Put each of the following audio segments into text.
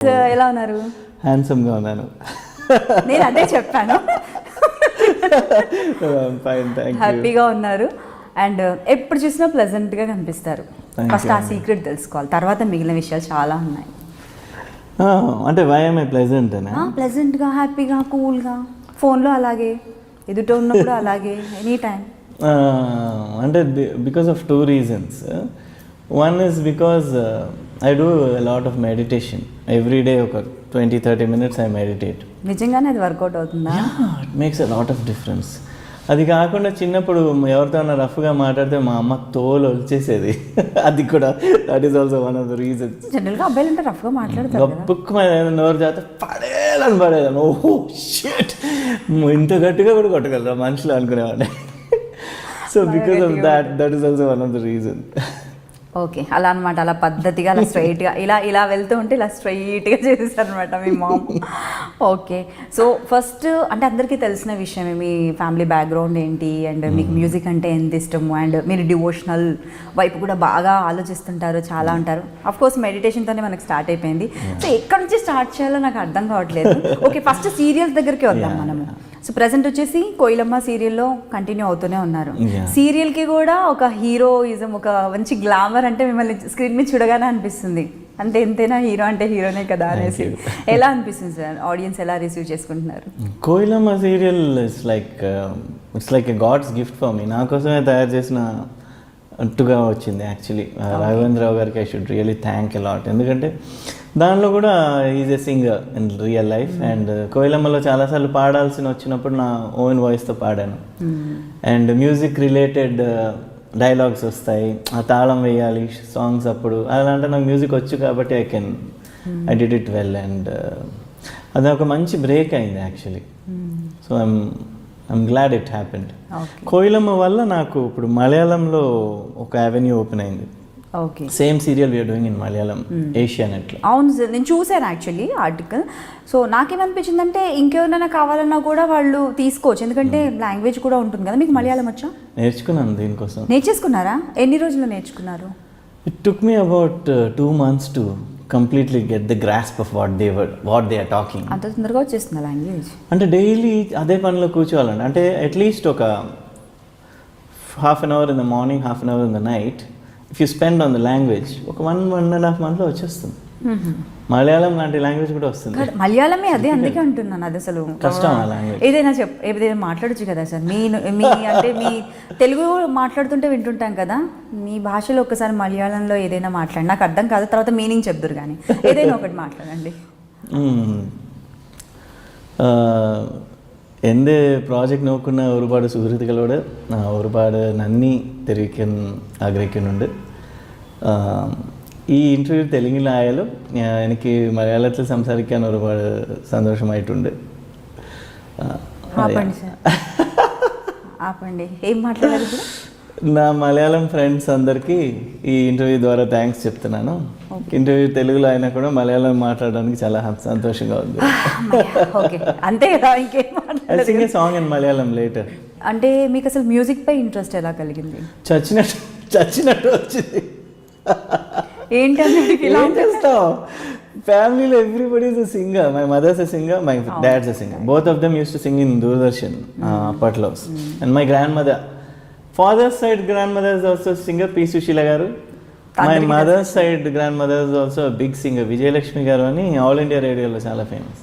ఎలా ఉన్నారు? హ్యాండ్సమ్గా ఉన్నాను. నేను అదే చెప్పాను. Fine, thank you. హ్యాపీగా ఉన్నారు అండ్ ఎప్పుడు చూసినా ప్లెజెంట్గా కనిపిస్తారు. ఫస్ట్ ఆ సీక్రెట్ తెలుసుకోవాలి, తర్వాత మిగిలిన విషయాలు చాలా ఉన్నాయి. అంటే వై am I pleasant అనే? ప్లెజెంట్గా, హ్యాపీగా, కూల్గా, ఫోన్లో అలాగే, ఎదుట ఉన్నప్పుడు అలాగే, ఎనీ టైం. అంటే because of 2 reasons. One is because I do a lot of meditation. Every day ఒక 20-30 minutes I meditate. నిజంగానే అది వర్కౌట్ అవుతుందా? It makes a lot of difference. అది కాకుండా చిన్నప్పుడు ఎవరితో రఫ్గా మాట్లాడితే మా అమ్మ తోలు వచ్చేసేది. అది కూడా that is also one of the reasons. జనరల్గా అబ్బాయిలు అంటే రఫ్గా మాట్లాడతారు. గొప్పకు నోరు చేత పడేయాలని ఓహో షిట్, ఇంత గట్టిగా కూడా కొట్టగలరా మనుషులు అనుకునేవాడిని. So because of that is also one of the reason. Okay, అలా అనమాట. అలా పద్ధతిగా, అలా స్ట్రైట్గా, ఇలా వెళ్తూ ఉంటే ఇలా స్ట్రైట్గా చేసేసారు అనమాట మీ మామ్. ఓకే, సో ఫస్ట్ అంటే అందరికీ తెలిసిన విషయమే మీ ఫ్యామిలీ బ్యాక్గ్రౌండ్ ఏంటి అండ్ మీకు మ్యూజిక్ అంటే ఎంత ఇష్టము అండ్ మీరు డివోషనల్ వైపు కూడా బాగా ఆలోచిస్తుంటారు, చాలా ఉంటారు. అఫ్కోర్స్ మెడిటేషన్తోనే మనకు స్టార్ట్ అయిపోయింది. సో ఎక్కడి నుంచి స్టార్ట్ చేయాలో నాకు అర్థం కావట్లేదు. ఓకే, ఫస్ట్ సీరియల్స్ దగ్గరికి వద్దాం మనము. సో ప్రజెంట్ వచ్చేసి కోయిలమ్మ సీరియల్లో కంటిన్యూ అవుతూనే ఉన్నారు. సీరియల్కి కూడా ఒక హీరోయిజం, ఒక మంచి గ్లామర్, అంటే మిమ్మల్ని స్క్రీన్ మీద చూడగానే అనిపిస్తుంది అంటే ఎంతైనా హీరో అంటే హీరోనే కదా అనేసి. ఎలా అనిపిస్తుంది సార్? ఆడియన్స్ ఎలా రిసీవ్ చేసుకుంటున్నారు? Koilamma serial it's like a god's gift for me. నా కోసమే తయారు చేసిన అట్టుగా వచ్చింది యాక్చువల్లీ. రాఘవేంద్రరావు గారికి I should really thank a lot. ఎందుకంటే దానిలో కూడా is a singer in real life. And కోయిలమ్మలో చాలాసార్లు పాడాల్సిన వచ్చినప్పుడు నా ఓన్ వాయిస్తో పాడాను. అండ్ మ్యూజిక్ రిలేటెడ్ డైలాగ్స్ వస్తాయి, ఆ తాళం వేయాలి సాంగ్స్ అప్పుడు. అలా అంటే నాకు మ్యూజిక్ వచ్చు కాబట్టి I did it well. And అది ఒక మంచి బ్రేక్ అయింది actually. So I'm glad it happened. Koilamma వల్ల నాకు ఇప్పుడు మలయాళంలో ఒక అవెన్యూ ఓపెన్ అయింది. Okay, same serial we're doing in Malayalam, ఏషియానెట్లో. అవును సార్, నేను చూశాను యాక్చువల్లీ ఆర్టికల్. సో నాకేమనిపించిందంటే ఇంకెవరైనా కావాలన్నా కూడా వాళ్ళు తీసుకోవచ్చు, ఎందుకంటే లాంగ్వేజ్ కూడా ఉంటుంది కదా. మీకు మలయాళం వచ్చా? నేర్చుకున్నాను దీనికోసం. నేర్చేసుకున్నారా? ఎన్ని రోజుల్లో నేర్చుకున్నారు? It took me about 2 months to completely get the grasp of what they are talking. అంత తొందరగా వచ్చేస్తుందా లాంగ్వేజ్? అంటే డైలీ అదే పనిలో కూర్చోవాలండి. అంటే అట్లీస్ట్ ఒక half an hour in the morning, half an hour in the night. If you spend on the language ఒక 1.5 months వచ్చేస్తుంది. మలయాళం లాంటి లాంగ్వేజ్ కూడా వస్తుంది. మలయాళమే అదే, అందుకే అంటున్నాను. అది అసలు కష్టం ఆ లాంగ్వేజ్. ఏదైనా మాట్లాడచ్చు కదా సార్. మీ అంటే మీ తెలుగు మాట్లాడుతుంటే వింటుంటాం కదా, మీ భాషలో ఒక్కసారి మలయాళంలో ఏదైనా మాట్లాడి, నాకు అర్థం కాదు, తర్వాత మీనింగ్ చెప్దురు కానీ ఏదైనా ఒకటి മാట్లాడండి. എൻ്റെ പ്രോജക്റ്റ് നോക്കുന്ന ഒരുപാട് സുഹൃത്തുക്കളോട് ഒരുപാട് നന്ദി തെളിയിക്കാൻ ആഗ്രഹിക്കുന്നുണ്ട്. ഈ ഇൻ്റർവ്യൂ തെലുങ്കിലായാലും എനിക്ക് മലയാളത്തിൽ സംസാരിക്കാൻ ഒരുപാട് സന്തോഷമായിട്ടുണ്ട്. ఏం మాట్లాడారు? నా మలయాళం ఫ్రెండ్స్ అందరికీ ఈ ఇంటర్వ్యూ ద్వారా థ్యాంక్స్ చెప్తున్నాను. ఇంటర్వ్యూ తెలుగులో అయినా కూడా మలయాళం మాట్లాడడానికి చాలా సంతోషంగా ఉంది. అంతే కదా, ఇంకేం సింగ్ ఏ సాంగ్ ఇన్ మలయాళం లేటర్. అంటే మీకు అసలు మ్యూజిక్ పై ఇంట్రెస్ట్ ఎలా కలిగింది? చచ్చినట్టు వచ్చింది. ఏంటంటే ఏం చేస్తావు, ఫ్యామిలీలో everybody is a singer. My mother's a singer, my dad's a singer. Both of them used to sing in Doordarshan అప్పట్లో. And my grandmother, father's side grandmother is also singer, P. Sushila garu. My mother's side grandmother is also a big singer, Vijayalakshmi garu ani all India radio lo చాలా famous.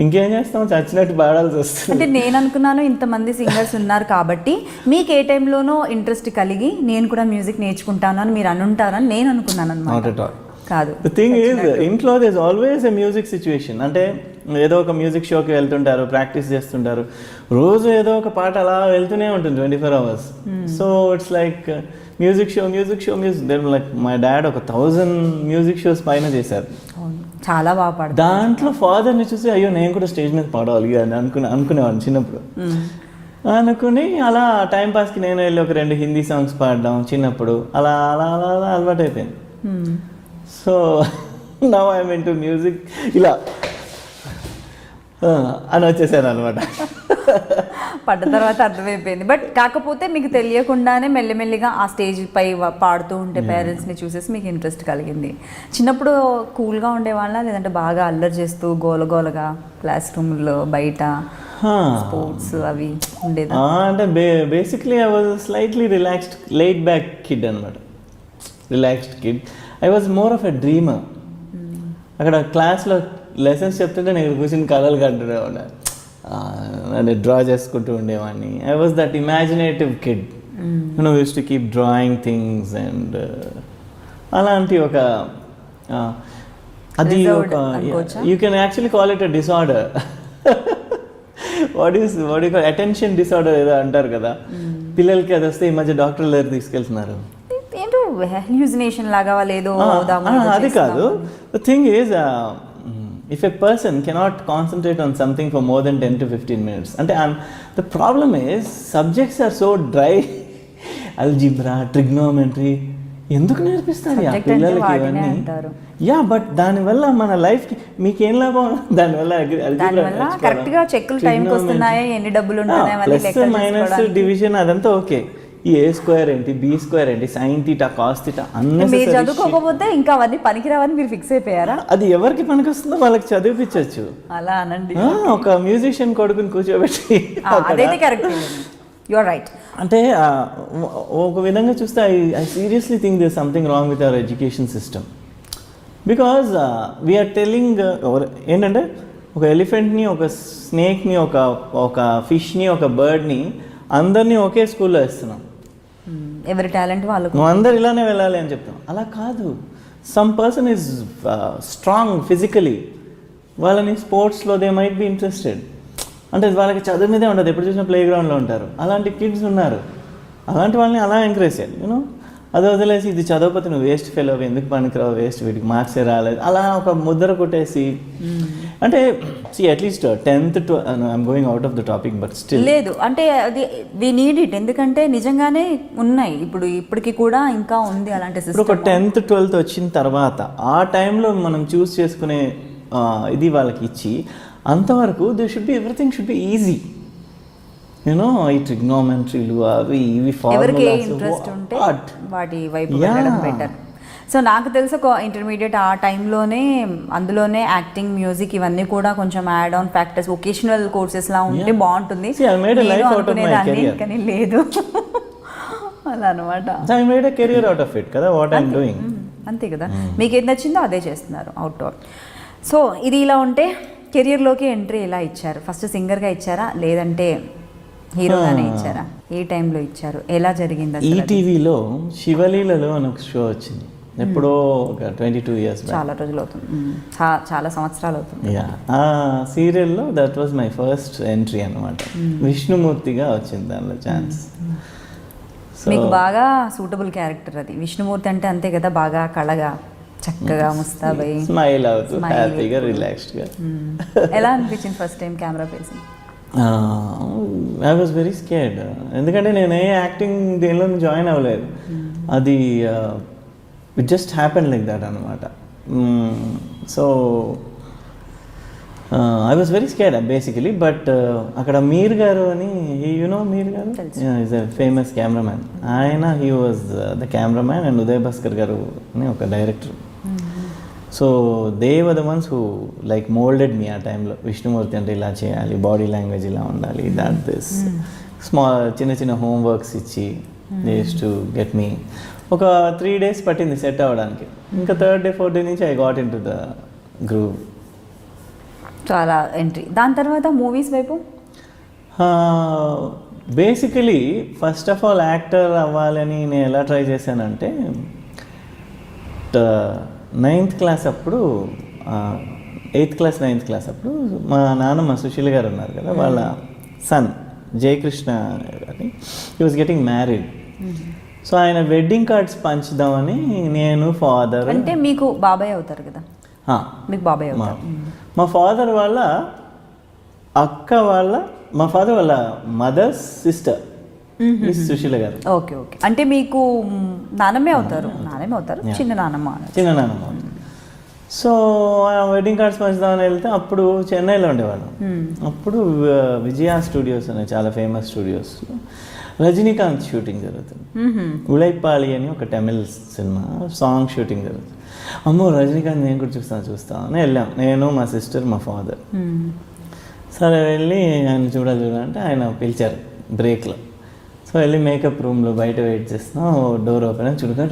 ఇంకేం చేస్తాం, చచ్చినట్టు పాడాల్సి వస్తుంది. అంటే నేను అనుకున్నాను ఇంతమంది సింగర్స్ ఉన్నారు కాబట్టి మీకు ఏ టైంలోనో ఇంట్రెస్ట్ కలిగి నేను కూడా మ్యూజిక్ నేర్చుకుంటాను అని మీరు అనుంటారని నేను అనుకున్నాను అన్నమాట. Not at all. కాదు, ద థింగ్ ఈజ్ ఇంట్లో there is always a music situation. అంటే ఏదో ఒక మ్యూజిక్ షోకి వెళ్తుంటారు, ప్రాక్టీస్ చేస్తుంటారు, రోజు ఏదో ఒక పాట అలా వెళ్తూనే ఉంటుంది 24 hours. So it's like music show. There like my dad ఒక 1000 మ్యూజిక్ షోస్ పైన చేశారు. చాలా బాగా పాడు. దాంట్లో ఫాదర్ని చూసి అయ్యో నేను కూడా స్టేజ్ మీద పాడాలి అని అనుకునేవాడిని చిన్నప్పుడు. అనుకుని అలా టైంపాస్కి నేను వెళ్ళి ఒక 2 హిందీ సాంగ్స్ పాడడం చిన్నప్పుడు. అలా అలా అలా అలా అలవాటు అయిపోయింది. So now I'm into music ఇలా అని వచ్చేసాను అనమాట. పడ్డ తర్వాత అర్థమైపోయింది. బట్ కాకపోతే మీకు తెలియకుండానే మెల్లిమెల్లిగా ఆ స్టేజ్ పై పాడుతూ ఉంటే పేరెంట్స్ని చూసేసి మీకు ఇంట్రెస్ట్ కలిగింది. చిన్నప్పుడు కూల్గా ఉండేవాళ్ళ, లేదంటే బాగా అల్లరి చేస్తూ గోలగోలగా క్లాస్ రూమ్లో బయట స్పోర్ట్స్ అవి ఉండేదా? అంటే basically I was slightly relaxed laid back kid అనమాట. Relaxed kid. I was more of a dreamer. అక్కడ క్లాస్లో లెసన్స్ చెప్తుంటే నేను కూర్చుని కళలు కంటుండేవాడిని, అంటే డ్రా చేసుకుంటూ ఉండేవాడిని. I was that imaginative kid, you know use to keep drawing things and అలాంటి ఒక అది ఒక you can actually call it a disorder. What you call attention disorder ఏదో అంటారు కదా. పిల్లలకి అది వస్తే ఈ మధ్య డాక్టర్ దగ్గర తీసుకెళ్తున్నారు. ఏంటో హెల్యూజినేషన్ లాగా వాళ్ళు ఏదో అది కాదు. The thing is if a person cannot concentrate on something for more than 10 to 15 minutes, and the problem is subjects are so dry. Algebra, trigonometry, ఎందుకు నేర్పిస్తారు ఆ పిల్లలకి ఇవన్నీ? యా, బట్ దానివల్ల మన లైఫ్కి మీకేం లాభం? దానివల్ల కరెక్ట్గా చెక్కులు టైంకి వస్తున్నాయా, ఎన్ని డబ్బులు ఉంటున్నాయి, ప్లస్ మైనస్ డివిజన్ అదంతా ఓకే. ఈ ఏ స్క్వేర్ ఏంటి, బి స్క్వేర్ ఏంటి, సైన్ థీటా, కాస్ థీటా అన్నీ చదువుకోకపోతే ఇంకా అవన్నీ పనికిరావని మీరు ఫిక్స్ అయిపోయారా? అది ఎవరికి పనికి వస్తుందో వాళ్ళకి చదివిపించచ్చు. అలా అనండి. ఒక మ్యూజిషియన్ కొడుకుని కూర్చోబెట్టి అదైతే కరెక్ట్, యు ఆర్ రైట్. అంటే ఒక విధంగా చూస్తే I seriously think there something wrong with our education system. Because we are telling ఏంటంటే ఒక ఎలిఫెంట్ని, ఒక స్నేక్ని, ఒక ఫిష్ని, ఒక బర్డ్ని అందరినీ ఒకే స్కూల్లో వేస్తున్నాం. ఎవరి టాలెంట్ వాళ్ళకు, నువ్వు అందరు ఇలానే వెళ్ళాలి అని చెప్తాం. అలా కాదు. Some person is strong physically, వాళ్ళని స్పోర్ట్స్లో దే మైట్ బి ఇంట్రెస్టెడ్. అంటే వాళ్ళకి చదువు మీదే ఉండదు, ఎప్పుడు చూసినా ప్లే గ్రౌండ్లో ఉంటారు. అలాంటి కిడ్స్ ఉన్నారు. అలాంటి వాళ్ళని అలా ఎంకరేజ్ చేయాలి. యూనో, అది వదిలేసి ఇది చదవకపోతే నువ్వు వేస్ట్ ఫెయిల్ అవ్వ, ఎందుకు పనికిరావు, వేస్ట్, వీటికి మార్క్సే రాలేదు, అలా ఒక ముద్ర కొట్టేసి. అంటే at least 10th to I'm going out of the topic but still లేదు, అంటే అది వి నీడ్ ఇట్. ఎందుకంటే నిజంగానే ఉన్నాయి, ఇప్పటికి కూడా ఇంకా ఉంది అలాంటి సిస్టమ్. ఒక 10th 12th వచ్చిన తర్వాత ఆ టైంలో మనం చూస్ చేసుకునే ఇది వాళ్ళకి ఇచ్చి, అంతవరకు they should be everything should be easy. You know, ఈ ట్రిగ్నోమెట్రీలు అవి ఇవి ఫార్ములాస్ ఇంట్రెస్ట్ ఉంటే వాటి వైపు వెళ్ళడం బెటర్. సో నాకు తెలిసి ఒక ఇంటర్మీడియట్ ఆ టైంలోనే అందులోనే యాక్టింగ్, మ్యూజిక్ ఇవన్నీ కూడా కొంచెం add on factors, vocational courses లా ఉంటే బాగుంటుంది అనుకునేదాన్ని, కానీ లేదు. అలా అనమాట. I made a career out of it కదా, what I'm doing. అంతే కదా, మీకు ఏది నచ్చిందో అదే చేస్తున్నారు అవుట్డోర్. సో ఇది ఇలా ఉంటే కెరియర్లోకి ఎంట్రీ ఎలా ఇచ్చారు? ఫస్ట్ సింగర్గా ఇచ్చారా, లేదంటే హీరోగానే ఇచ్చారా? ఏ టైంలో ఇచ్చారు, ఎలా జరిగింది? ఈటీవీలో శివలీలలో అని ఒక షో వచ్చింది ఎప్పుడో, ఒక 22 years బ్యాక్. చాలా రోజులు అవుతుంది, చాలా సంవత్సరాలు అవుతుంది. యా, ఆ సీరియల్లో that was my first entry అనమాట. విష్ణుమూర్తిగా వచ్చింది దానిలో ఛాన్స్. మీకు బాగా సూటబుల్ క్యారెక్టర్ అది. విష్ణుమూర్తి అంటే అంతే కదా, బాగా కళగా, చక్కగా, ముస్తాబై, స్మైల్ అవుతూ, హ్యాపీగా, రిలాక్స్డ్గా. ఎలా అనిపించింది first time camera facing? I was very scared. ఎందుకంటే నేను ఏ యాక్టింగ్ దేనిలో జాయిన్ అవ్వలేదు. అది it just happen like that అనమాట. So I was very scared basically. But అక్కడ మీర్ గారు అని, యూనో మీర్ గారు ఈజ్ ఎ ఫేమస్ కెమెరామ్యాన్. ఆయన he was the cameraman and Uday Bhaskar గారు అని ఒక director. So they were the ones who like moulded me ఆ టైంలో. విష్ణుమూర్తి అంటే ఇలా చేయాలి, బాడీ లాంగ్వేజ్ ఇలా ఉండాలి, దాట్ దిస్ స్మాల్ చిన్న హోంవర్క్స్ ఇచ్చి they use to get me. ఒక 3 days పట్టింది సెట్ అవ్వడానికి. ఇంకా 3rd day 4th day నుంచి I got in to the groove. చాలా ఎంట్రీ. దాని తర్వాత మూవీస్ వైపు basically first of all actor అవ్వాలని నేను ఎలా ట్రై చేశానంటే, 9th class అప్పుడు, 8th class 9th class అప్పుడు మా నాన్నమ్మ సుశీల గారు ఉన్నారు కదా, వాళ్ళ సన్ జయకృష్ణ గారి, he was getting married. So ఆయన వెడ్డింగ్ కార్డ్స్ పంచుదామని నేను, ఫాదర్, అంటే మీకు బాబాయ్ అవుతారు కదా, మీకు బాబాయ్ అవుతారు. మా ఫాదర్ వాళ్ళ అక్క వాళ్ళ, మా ఫాదర్ వాళ్ళ మదర్స్ సిస్టర్ సుశీల గారు. ఓకే ఓకే, అంటే మీకు నానమ్మే అవుతారు, చిన్న నానమ్మ. సో వెడ్డింగ్ కార్డ్స్ పంచుదామని వెళ్తే అప్పుడు చెన్నైలో ఉండేవాళ్ళం. అప్పుడు విజయ స్టూడియోస్ అనే చాలా ఫేమస్ స్టూడియోస్ రజనీకాంత్ షూటింగ్ జరుగుతుంది. ఉళైపాళి అని ఒక తమిళ్ సినిమా సాంగ్ షూటింగ్ జరుగుతుంది. అమ్మో రజనీకాంత్ నేను కూడా చూస్తాను అని వెళ్ళాం, నేను మా సిస్టర్ మా ఫాదర్. సరే వెళ్ళి ఆయన చూడాలంటే ఆయన పిలిచారు బ్రేక్లో. సో వెళ్ళి మేకప్ రూమ్లో బయట వెయిట్ చేస్తున్నాం, డోర్ ఓపెన్ అని చూడగానే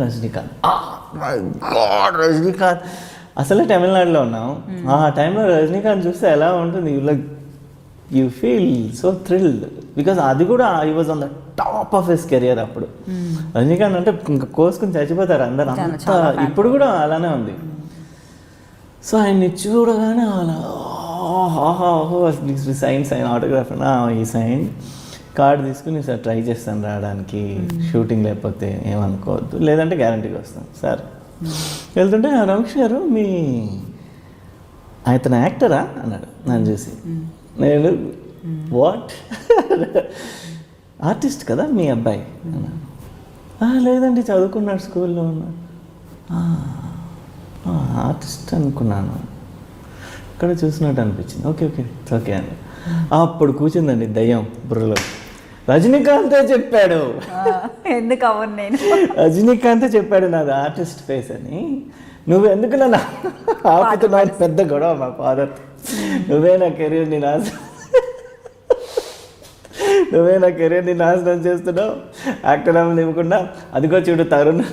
రజనీకాంత్ అసలే తమిళనాడులో ఉన్నాం. ఆ టైంలో రజనీకాంత్ చూస్తే ఎలా ఉంటుంది, you feel so thrilled because అది కూడా I was on the top of his career అప్పుడు. రజనీకాంత్ అంటే ఇంకా కోసుకుని చచ్చిపోతారు అందరు, అంతా ఇప్పుడు కూడా అలానే ఉంది. సో ఆయన్ని చూడగానే అలా సైన్ ఆటోగ్రాఫ్ ఈ సైన్ కార్డు తీసుకుని సార్ ట్రై చేస్తాను రావడానికి షూటింగ్, లేకపోతే ఏమనుకోవద్దు, లేదంటే గ్యారంటీగా వస్తాను సార్. వెళ్తుంటే రమేష్ గారు మీ అతను యాక్టరా అన్నాడు నన్ను చూసి. నేను వాట్ ఆర్టిస్ట్ కదా మీ అబ్బాయి అన్నాడు. లేదండి చదువుకున్నాడు స్కూల్లో ఉన్నాడు. ఆర్టిస్ట్ అనుకున్నాను, ఇక్కడ చూసినట్టు అనిపించింది. ఓకే ఓకే ఓకే అని అప్పుడు కూర్చుందండి దయ్యం బుర్రలో. రజనీకాంతే చెప్పాడు, ఎందుకు అవ్వను నేను, రజనీకాంతే చెప్పాడు నాది ఆర్టిస్ట్ ఫేస్ అని. నువ్వు ఎందుకు నన్ను ఆపుతున్నావు, పెద్ద గొడవ మా ఫాదర్. నువ్వే నా కెరీర్ని నాశనం చేస్తున్నావు, యాక్టర్ అవ్వని ఇవ్వకుండా. అదిగో చూడు తరుణ్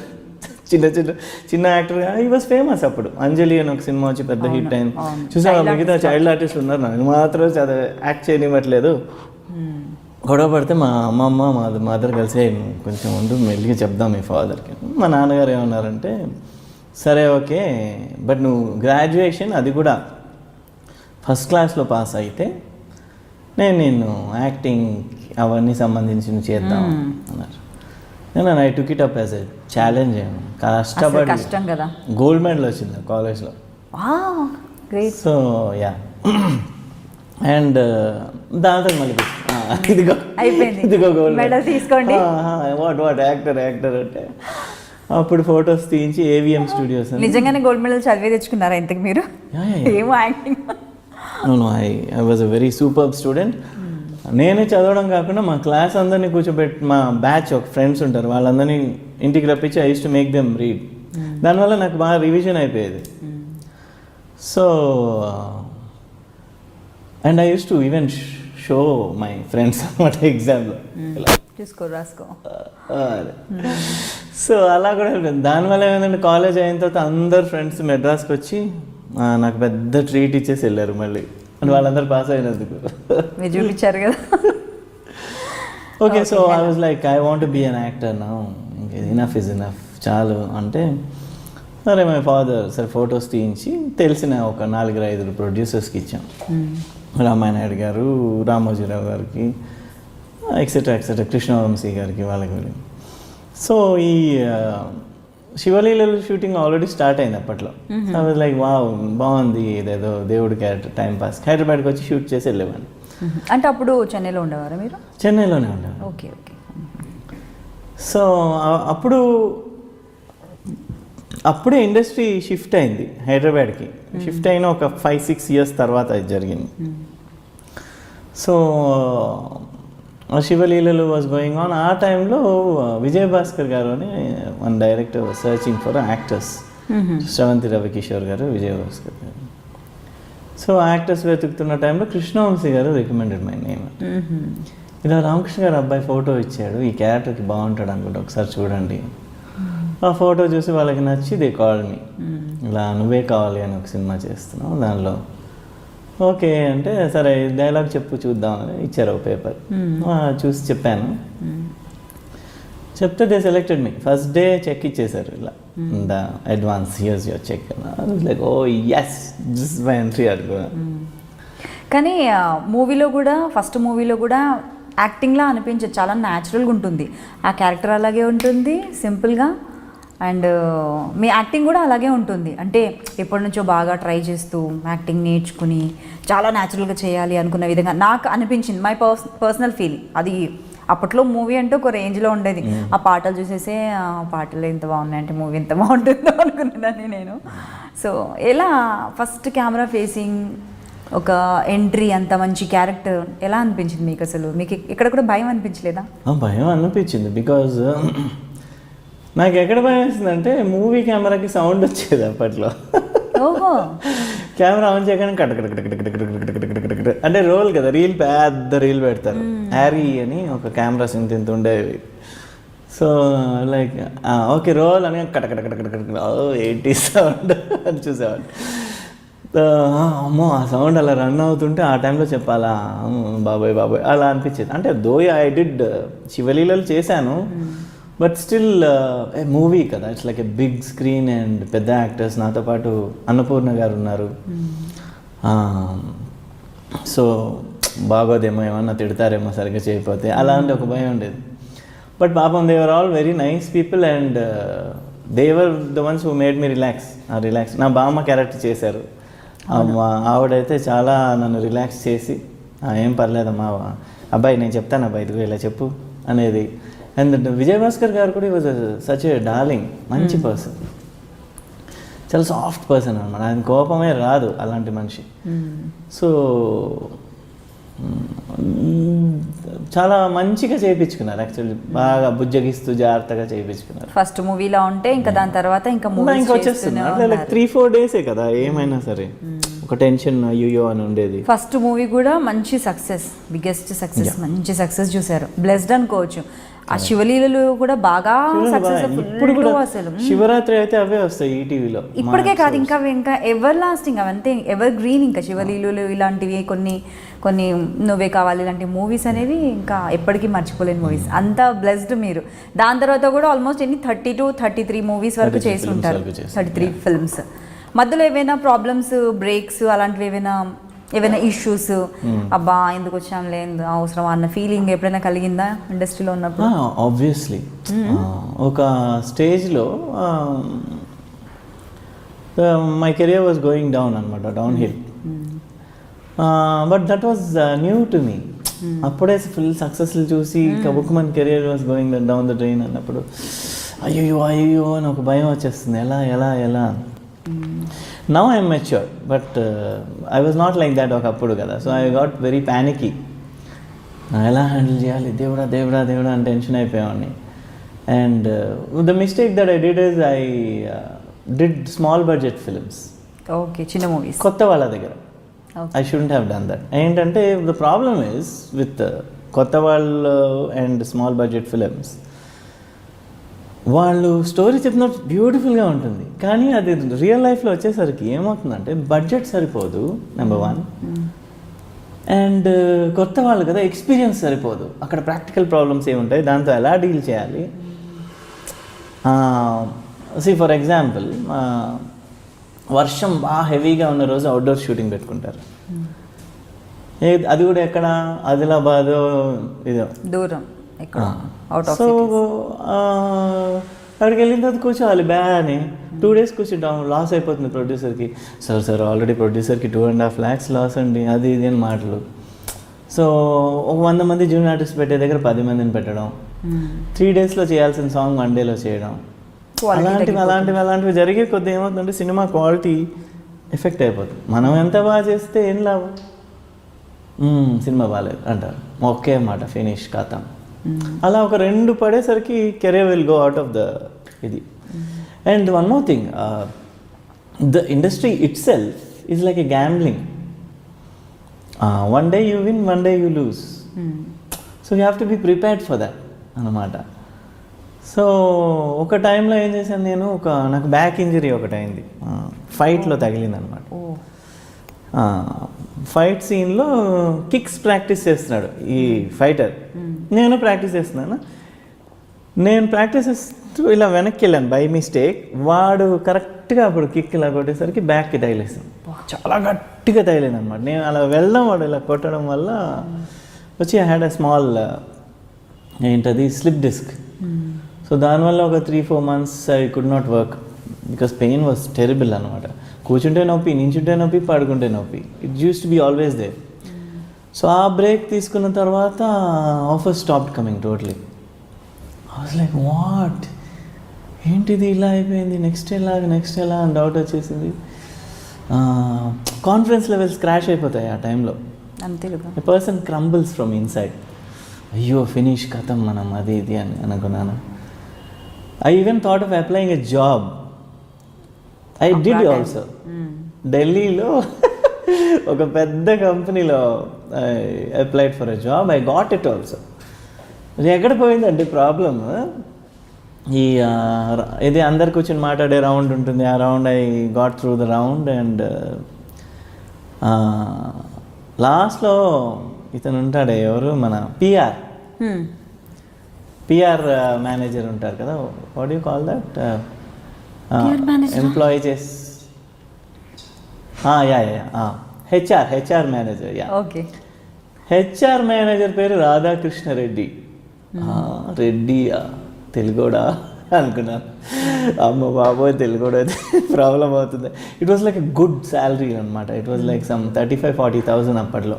చిన్న యాక్టర్, ఈ వాజ్ ఫేమస్ అప్పుడు. అంజలి అని ఒక సినిమా వచ్చి పెద్ద హిట్ అయింది చూసావా. మిగతా చైల్డ్ ఆర్టిస్ట్ ఉన్నారు, నేను మాత్రం యాక్ట్ చేయనివ్వట్లేదు. గొడవ పడితే మా అమ్మమ్మ మా మదర్ కలిసి కొంచెం ఉండు మెల్లిగా చెప్దాం మీ ఫాదర్కి. మా నాన్నగారు ఏమన్నారంటే సరే ఓకే, బట్ నువ్వు గ్రాడ్యుయేషన్ అది కూడా ఫస్ట్ క్లాస్లో పాస్ అయితే నేను యాక్టింగ్ అవన్నీ సంబంధించి చేద్దాం అన్నారు. నేను I took it up as a challenge. కష్టపడి కష్టం కదా, గోల్డ్ మెడల్ వచ్చింది కాలేజ్లో. సో యా, అండ్ దాంతో మళ్ళీ ఇదిగో గోల్డ్ మెడల్ తీసుకోండి. వాట్ యాక్టర్ అంటే అప్పుడు ఫొటోస్ తీయించి ఏవిఎం స్టూడియోస్. నిజంగానే గోల్డ్ మెడల్ చదివి తెచ్చుకున్నారా ఇంతకు మీరు? ఏమో acting. I was a very super student. నేనే చదవడం కాకుండా మా క్లాస్ అందరినీ కూర్చోబెట్టి, మా బ్యాచ్ ఒక ఫ్రెండ్స్ ఉంటారు వాళ్ళందరినీ ఇంటికి రప్పించి I used to make them read. దానివల్ల నాకు బాగా రివిజన్ అయిపోయేది. So and I used to even show my friends అన్నమాట ఎగ్జామ్లో, రాసుకో. సో అలా కూడా దానివల్ల ఏమైందంటే కాలేజ్ అయిన తర్వాత అందరు ఫ్రెండ్స్ మెడ్రాస్కి వచ్చి నాకు పెద్ద ట్రీట్ ఇచ్చేసి వెళ్ళారు మళ్ళీ, అంటే వాళ్ళందరూ పాస్ అయినందుకు. మీరు చూపించారు కదా. Okay, so I was like I want be an actor now, enough is enough చాలు అంటే. సరే మై ఫాదర్ సరే ఫొటోస్ తీయించి తెలిసిన ఒక 4-5 ప్రొడ్యూసర్స్కి ఇచ్చాం. రామాయణ నాయుడు గారు, రామోజీరావు గారికి, ఎక్సెట్రా కృష్ణవంశీ గారికి, వాళ్ళకి. సో ఈ శివలీలలు షూటింగ్ ఆల్రెడీ స్టార్ట్ అయింది అప్పట్లో. ఐ వాజ్ లైక్ వావ్ బాగుంది, ఇదేదో దేవుడి క్యారెక్టర్, టైం పాస్. హైదరాబాద్కి వచ్చి షూట్ చేసి వెళ్ళేవాడిని. అంటే అప్పుడు చెన్నైలో ఉండేవారా మీరు? చెన్నైలోనే ఉండేవారు. Okay okay. సో అప్పుడే ఇండస్ట్రీ షిఫ్ట్ అయింది హైదరాబాద్కి. షిఫ్ట్ అయిన ఒక 5-6 years తర్వాత ఇది జరిగింది. So Shivaleelalu was going on. ఆ టైంలో విజయ్ భాస్కర్ గారు అని మన director searching for actors. Sravanthi Ravi Kishore గారు, విజయ్ భాస్కర్ గారు. సో యాక్టర్స్ వెతుకుతున్న టైంలో కృష్ణవంశీ గారు రికమెండెడ్ మై నేమ్. ఇలా రామకృష్ణ గారు అబ్బాయి ఫోటో ఇచ్చాడు, ఈ క్యారెక్టర్కి బాగుంటాడు అనుకుంటా, ఒకసారి చూడండి. ఆ ఫోటో చూసి వాళ్ళకి నచ్చి దే కాల్ మీ, ఇలా నువ్వే కావాలి అని ఒక సినిమా చేస్తున్నావు దానిలో. ఓకే అంటే సరే డైలాగ్ చెప్పు చూద్దామని ఇచ్చారు ఒక పేపర్. చూసి చెప్పాను. చెప్తే they selected me. First day cheque ఇచ్చేసారు, ఇలా the advance here's your cheque. Like oh yes this my entry అనుకో. కానీ మూవీలో కూడా ఫస్ట్ మూవీలో కూడా యాక్టింగ్లా అనిపించదు, చాలా న్యాచురల్గా ఉంటుంది. ఆ క్యారెక్టర్ అలాగే ఉంటుంది సింపుల్గా, అండ్ మీ యాక్టింగ్ కూడా అలాగే ఉంటుంది. అంటే ఎప్పటి నుంచో బాగా ట్రై చేస్తూ యాక్టింగ్ నేర్చుకుని చాలా న్యాచురల్గా చేయాలి అనుకున్న విధంగా నాకు అనిపించింది. మై పర్సనల్ ఫీల్ అది. అప్పట్లో మూవీ అంటే ఒక రేంజ్లో ఉండేది. ఆ పాటలు చూసేసే ఆ పాటలు ఎంత బాగున్నాయంటే మూవీ ఎంత బాగుంటుందో అనుకునేదాన్ని నేను. సో ఎలా ఫస్ట్ కెమెరా ఫేసింగ్ ఒక ఎంట్రీ, అంత మంచి క్యారెక్టర్ ఎలా అనిపించింది మీకు? అసలు మీకు ఎక్కడ కూడా భయం అనిపించలేదా? భయం అనిపించింది, బికాజ్ నాకు ఎక్కడ భయం వేసిందంటే మూవీ కెమెరాకి సౌండ్ వచ్చేది అప్పట్లో. ఓహో, కెమెరా ఆన్ చేయగానే కట్ అంటే రోల్ కదా, రీల్ పెద్ద రీల్ పెడతారు. హ్యారీ అని ఒక కెమెరాస్ ఇంత ఉండేవి. సో లైక్ ఓకే రోల్ అని ఏంటి సౌండ్ అని చూసేవాళ్ళు. అమ్మో ఆ సౌండ్ అలా రన్ అవుతుంటే ఆ టైంలో చెప్పాలా బాబాయ్ బాబాయ్ అలా అనిపించేది. అంటే దో ఐ డిడ్ శివలీలలు చేశాను, బట్ స్టిల్ మూవీ కదా, it's like a big screen and పెద్ద యాక్టర్స్. నాతో పాటు అన్నపూర్ణ గారు ఉన్నారు. సో బాగోదేమో, ఏమన్నా తిడతారేమో సరిగ్గా చేయకపోతే, అలాంటి ఒక భయం ఉండేది. బట్ పాపం they were all very nice people and they were the ones who made me relax. నా బామ్మ క్యారెక్టర్ చేశారు. ఆవిడైతే చాలా నన్ను రిలాక్స్ చేసి ఏం పర్లేదమ్మా అబ్బాయి నేను చెప్తాను అబ్బాయి ఇదిగో ఇలా చెప్పు అనేది. అండ్ విజయభాస్కర్ గారు కూడా వాజ్ సచ్ ఏ డార్లింగ్, మంచి పర్సన్, చాలా సాఫ్ట్ పర్సన్ అనమాట. ఆయన కోపమే రాదు, అలాంటి మనిషి. సో చాలా మంచిగా చేయించుకున్నారు యాక్చువల్లీ, బాగా బుజ్జగిస్తూ జాగ్రత్తగా చేయించుకున్నారు. ఫస్ట్ మూవీలో ఉంటే ఇంకా దాని తర్వాత ఇంకా వచ్చేస్తున్నారు. లైక్ 3-4 డేసే కదా, ఏమైనా సరే ఒక టెన్షన్ అయ్యో అని ఉండేది. ఫస్ట్ మూవీ కూడా మంచి సక్సెస్, బిగ్గెస్ట్ సక్సెస్, మంచి సక్సెస్ చూసారు, బ్లెస్డ్ అనుకోవచ్చు. ఆ శివలీలలు కూడా బాగా ఇప్పుడు కూడా అసలు శివరాత్రి అయితే అవే వస్తాయి ఈటీవీలో. ఇప్పటికే కాదు, ఇంకా ఎవర్ లాస్టింగ్, అవంతే ఎవర్ గ్రీన్. ఇంకా శివలీలలు ఇలాంటివి కొన్ని నువ్వే కావాలి ఇలాంటి మూవీస్ అనేవి ఇంకా ఎప్పటికీ మర్చిపోలేని మూవీస్. అంత బ్లెస్డ్ మీరు. దాని తర్వాత కూడా ఆల్మోస్ట్ 32-33 మూవీస్ వరకు చేసి ఉంటారు, 33 ఫిల్మ్స్. మధ్యలో ఏవైనా ప్రాబ్లమ్స్, బ్రేక్స్ అలాంటివి ఏవైనా ఇష్యూస్, అబ్బా ఎందుకు వచ్చాంలే అవసరం అన్న ఫీలింగ్ ఎప్పుడైనా కలిగిందా ఇండస్ట్రీలో ఉన్నప్పుడు? ఆబ్వియస్లీ ఒక స్టేజ్లో my career was going down అనమాట, downhill. But that was new to me. అప్పుడే ఫుల్ సక్సెస్లు చూసి కబుక్మన్ career was going down the drain అన్నప్పుడు అయ్యో అని ఒక భయం వచ్చేస్తుంది, ఎలా. Now I am mature, but I was not like that ఒకప్పుడు కదా. So I got very panicky. ఎలా హ్యాండిల్ చేయాలి, దేవుడా అని టెన్షన్ అయిపోయావాడిని. And the mistake that I did is I did small budget films. Okay, చిన్న మూవీస్ కొత్త వాళ్ళ దగ్గర. I shouldn't have done that. ఏంటంటే ద ప్రాబ్లమ్ ఇస్ విత్ కొత్త వాళ్ళు అండ్ స్మాల్ బడ్జెట్ ఫిల్మ్స్, వాళ్ళు స్టోరీ చెప్పినట్టు బ్యూటిఫుల్గా ఉంటుంది, కానీ అది రియల్ లైఫ్లో వచ్చేసరికి ఏమవుతుందంటే బడ్జెట్ సరిపోదు నెంబర్ 1, అండ్ కొత్త వాళ్ళు కదా ఎక్స్పీరియన్స్ సరిపోదు. అక్కడ ప్రాక్టికల్ ప్రాబ్లమ్స్ ఏముంటాయి, దాంతో ఎలా డీల్ చేయాలి. ఫర్ ఎగ్జాంపుల్ వర్షం బాగా హెవీగా ఉన్న రోజు అవుట్డోర్ షూటింగ్ పెట్టుకుంటారు. అది కూడా ఎక్కడ, ఆదిలాబాద్ ఇదో దూరం. సో అక్కడికి వెళ్ళిన తర్వాత కూర్చోవాలి అని 2 days కూర్చుంటాం. లాస్ అయిపోతుంది ప్రొడ్యూసర్కి. సార్ ఆల్రెడీ ప్రొడ్యూసర్కి 2.5 lakhs లాస్ అండి, అది ఇది అని మాటలు. సో ఒక 100 మంది జూనియర్ ఆర్టిస్ట్ పెట్టే దగ్గర 10 మందిని పెట్టడం, 3 daysలో చేయాల్సిన సాంగ్ 1 dayలో చేయడం, అలాంటివి జరిగే కొద్ది ఏమవుతుందంటే సినిమా క్వాలిటీ ఎఫెక్ట్ అయిపోతుంది. మనం ఎంత బాగా చేస్తే ఏం లాభం, సినిమా బాగాలేదు అంటారు, ఒకే మాట ఫినిష్ ఖాతం. అలా ఒక 2 పడేసరికి career will go out of the ఇది. And one more thing, the industry itself is like a gambling. One day you win, one day you lose. So you have to be prepared for that అన్నమాట. సో ఒక టైంలో ఏం చేశాను నేను, నాకు back injury ఒకటి అయింది, ఫైట్లో తగిలింది అనమాట. ఫైట్ సీన్లో కిక్స్ ప్రాక్టీస్ చేస్తున్నాడు ఈ ఫైటర్, నేను ప్రాక్టీస్ చేస్తున్నాను. నేను ప్రాక్టీస్ చేస్తూ ఇలా వెనక్కి వెళ్ళాను బై మిస్టేక్. వాడు కరెక్ట్గా అప్పుడు కిక్ ఇలా కొట్టేసరికి బ్యాక్కి తగిలేసాను, చాలా గట్టిగా తగిలేదు అనమాట. నేను అలా వెళ్ళడం, వాడు ఇలా కొట్టడం వల్ల వచ్చి ఐ హ్యాడ్ అ స్మాల్ ఏంటది స్లిప్ డిస్క్. సో దానివల్ల ఒక 3-4 months I could not work because pain was terrible అనమాట. కూర్చుంటే నొప్పి, నించుంటే నొప్పి, పడుకుంటే నొప్పి. It use to be always there. So ఆ బ్రేక్ తీసుకున్న తర్వాత offer stop coming totally. I was like what, ఏంటిది ఇలా అయిపోయింది, నెక్స్ట్ ఎలా అని డౌట్ వచ్చేసింది. కాన్ఫిడెన్స్ లెవెల్స్ క్రాష్ అయిపోతాయి ఆ టైంలో. అంతే కదా. A person crumbles from inside. అయ్యో ఫినిష్ కథం మనం అది ఇది అని అనుకున్నాను. I even thought of applying a job. I did also. ఢిల్లీలో ఒక పెద్ద కంపెనీలో I applied for a job. I got it also. అది ఎక్కడ పోయిందంటే ప్రాబ్లమ్, ఈ ఇది అందరు కూర్చొని మాట్లాడే రౌండ్ ఉంటుంది. ఆ round I got through the round and లాస్ట్లో ఇతను ఉంటాడే, ఎవరు మన పిఆర్ మేనేజర్ ఉంటారు కదా, what you call that, employee చేసి HR manager. Okay. HR manager పేరు రాధాకృష్ణ రెడ్డి. రెడ్డి తెలుగోడా అనుకున్నాను. అమ్మ బాబోయ్, తెలుగోడా అయితే ప్రాబ్లం అవుతుంది. It was like a good salary అనమాట. ఇట్ వాజ్ లైక్ సమ్ 35,000-40,000 అప్పట్లో.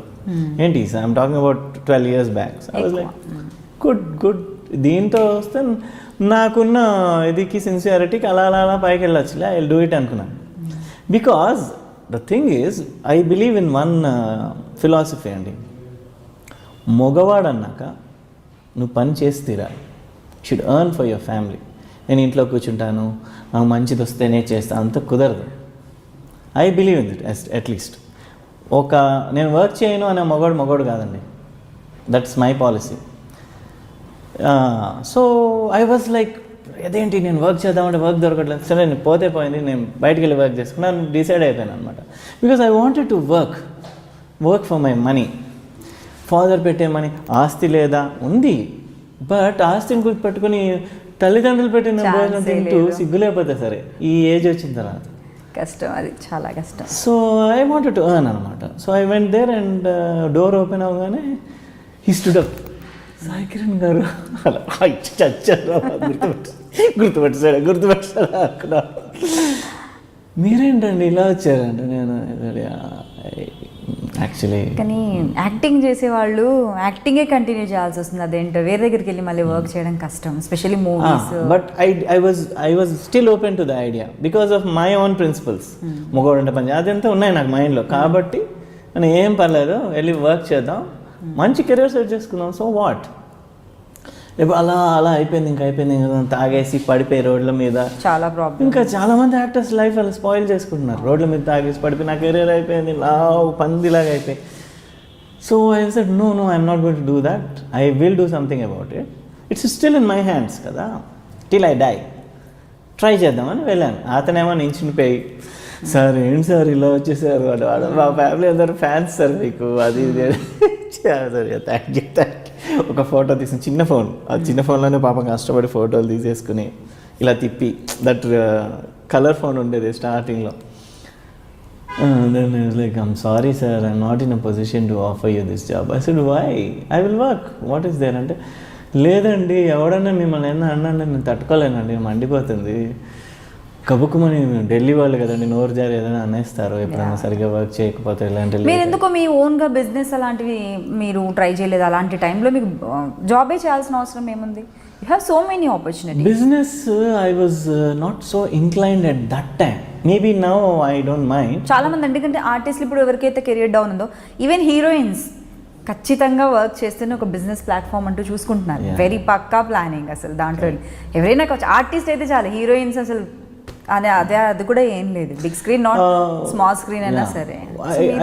ఏంటి I'm talking about 12 years back. I was like good. దీంతో వస్తే నాకున్న ఇదికి సిన్సియారిటీకి అలా పైకి వెళ్ళొచ్చులే, ఐ విల్ డూ ఇట్ అనుకున్నాను. Because the thing is I believe in one philosophy అండి. మగవాడు అన్నాక నువ్వు పని చేసి తీరాలి. Should earn for your family. నేను ఇంట్లో కూర్చుంటాను, నాకు మంచిది వస్తేనే చేస్తాను, అంత కుదరదు. I believe in it at least. నేను వర్క్ చేయను అనే మగవాడు కాదండి. That's my policy. So I was like, అదేంటి నేను వర్క్ చేద్దామంటే వర్క్ దొరకట్లేదు. సరే నేను పోతే పోయింది, నేను బయటికి వెళ్ళి వర్క్ చేసుకున్నాను, డిసైడ్ అయిపోయాను అనమాట. Because I wanted to work for my money. Father పెట్టే మనీ. ఆస్తి లేదా, ఉంది, బట్ ఆస్తిని గుర్తుపెట్టుకుని తల్లిదండ్రులు పెట్టిన భోజనం తింటూ సిగ్గులేకపోతే సరే ఈ ఏజ్ వచ్చిన తర్వాత కష్టం, అది చాలా కష్టం. So I wanted to earn అనమాట. So I went there and door open అవ్వగానే he stood up. Sai Kiran గారు అలా చచ్చారు, గుర్తుపెట్టాడు అక్కడ. మీరేంటండి ఇలా వచ్చారంటే, నేను యాక్చువల్లీ కానీ యాక్టింగ్ చేసేవాళ్ళు యాక్టింగే కంటిన్యూ చేయాల్సి వస్తుంది. అదేంటో వేరే దగ్గరికి వెళ్ళి మళ్ళీ వర్క్ చేయడం కష్టం, especially movies. But I was still open to the idea because of my own principles. మగవాడు అంటే పని అదంతా ఉన్నాయి నాకు మైండ్లో. కాబట్టి నేను ఏం పర్లేదు, వెళ్ళి వర్క్ చేద్దాం, మంచి కెరీర్ సెట్ చేసుకుందాం. సో వాట్, ఇప్పుడు అలా అయిపోయింది. ఇంకా తాగేసి పడిపోయి రోడ్ల మీద చాలా ప్రాబ్లం. ఇంకా చాలామంది యాక్టర్స్ లైఫ్ అలా స్పాయిల్ చేసుకుంటున్నారు. రోడ్ల మీద తాగేసి పడిపోయి నా కెరీర్ అయిపోయింది, పందిలాగా అయిపోయి. So I said no I'm not going to do that. I will do something about it. It's still in my hands కదా, టిల్ ఐ డై. ట్రై చేద్దామని వెళ్ళాను. అతనేమో నించునిపోయి, సార్ ఏంటి సార్ ఇలా వచ్చేసారు, వాడు మా ఫ్యామిలీ అందరూ ఫ్యాన్స్ సార్ మీకు, అది థ్యాంక్ యూ. ఒక ఫోటో తీసిన చిన్న ఫోన్, ఆ చిన్న ఫోన్లోనే పాపం కష్టపడి ఫోటోలు తీసేసుకుని ఇలా తిప్పి, దట్ కలర్ ఫోన్ ఉండేది స్టార్టింగ్లో. Then like I'm sorry sir, I'm not in a position to offer you this job. I said why, I will work, what is there అంటే, లేదండి ఎవడన్నా మిమ్మల్ని అన్నా నేను తట్టుకోలేనండి, మండిపోతుంది. కబుక్కుమని ఢిల్లీ వాళ్ళు కదండి, నోరు జారి ఏదైనా అనేస్తారు ఎప్పుడైనా సరిగ్గా వర్క్ చేయకపోతే. ఇలాంటి మీరు ఎందుకో మీ ఓన్గా బిజినెస్ అలాంటివి మీరు ట్రై చేయలేదు? అలాంటి టైంలో మీకు జాబే చేయాల్సిన అవసరం ఏముంది? You have so many opportunity. Business I was not so inclined at that time. Maybe now I don't mind. చాలా మంది ఎందుకంటే ఆర్టిస్టులు ఇప్పుడు ఎవరికైతే కెరియర్ డౌన్ ఉందో, ఈవెన్ హీరోయిన్స్ ఖచ్చితంగా వర్క్ చేస్తేనే ఒక బిజినెస్ ప్లాట్ఫామ్ అంటూ చూసుకుంటున్నారు. వెరీ పక్కా ప్లానింగ్ అసలు దాంట్లో. ఎవరైనా ఆర్టిస్ట్ అయితే చాలు, హీరోయిన్స్ అసలు అది కూడా ఏం లేదు. Big screen, not small screen అయినా సరే.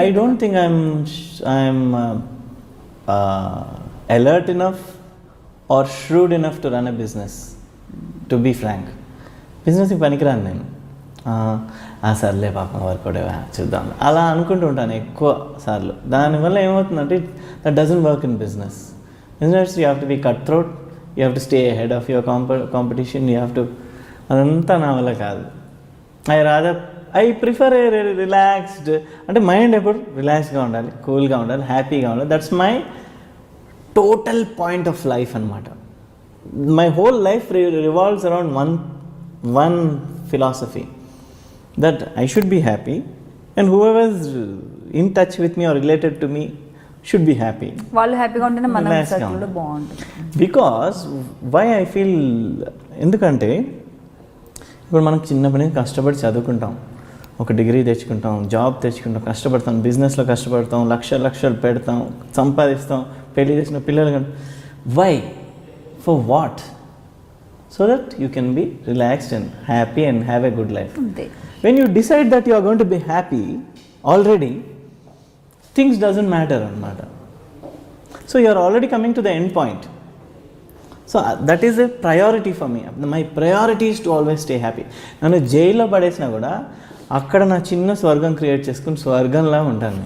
I don't think I'm alert enough or shrewd enough to run a business, to be frank. బిజినెస్కి పనికిరాను నేను. సర్లే పాపం వర్కౌట్ చూద్దాం అలా అనుకుంటూ ఉంటాను ఎక్కువ సార్లు. దానివల్ల ఏమవుతుందంటే that doesn't work in business. You have to be cut throat, you have to stay ahead of your competition, you have to. అదంతా నా వల్ల కాదు. ఐ ప్రిఫర్ ఏ రిలాక్స్డ్, అంటే మైండ్ ఎప్పుడు రిలాక్స్గా ఉండాలి, కూల్గా ఉండాలి, హ్యాపీగా ఉండాలి. That's my total point of life అనమాట. My whole life revolves around one philosophy, that I should be happy, and whoever is in touch with me or related to me should be happy. వాళ్ళు హ్యాపీగా ఉంటేనే మన Relax గా circle ఉండాలి. బాగుంటుంది. Because why I feel, ఎందుకంటే ఇప్పుడు మనకు చిన్నప్పటి నుంచి కష్టపడి చదువుకుంటాం, ఒక డిగ్రీ తెచ్చుకుంటాం, జాబ్ తెచ్చుకుంటాం, కష్టపడతాం, బిజినెస్లో కష్టపడతాం, లక్షలు పెడతాం, సంపాదిస్తాం, పెళ్లి చేసిన పిల్లలు కానీ why, for what? So that you can be relaxed and happy and have a good life. అంతే. When you decide that you are going to be happy already, things doesn't matter anamata. So you are already coming to the end point. So that is a priority for me. My priority is to always stay happy. నన్ను జైల్లో పడేసినా కూడా అక్కడ నా చిన్న స్వర్గం create చేసుకుని స్వర్గంలా ఉంటాను.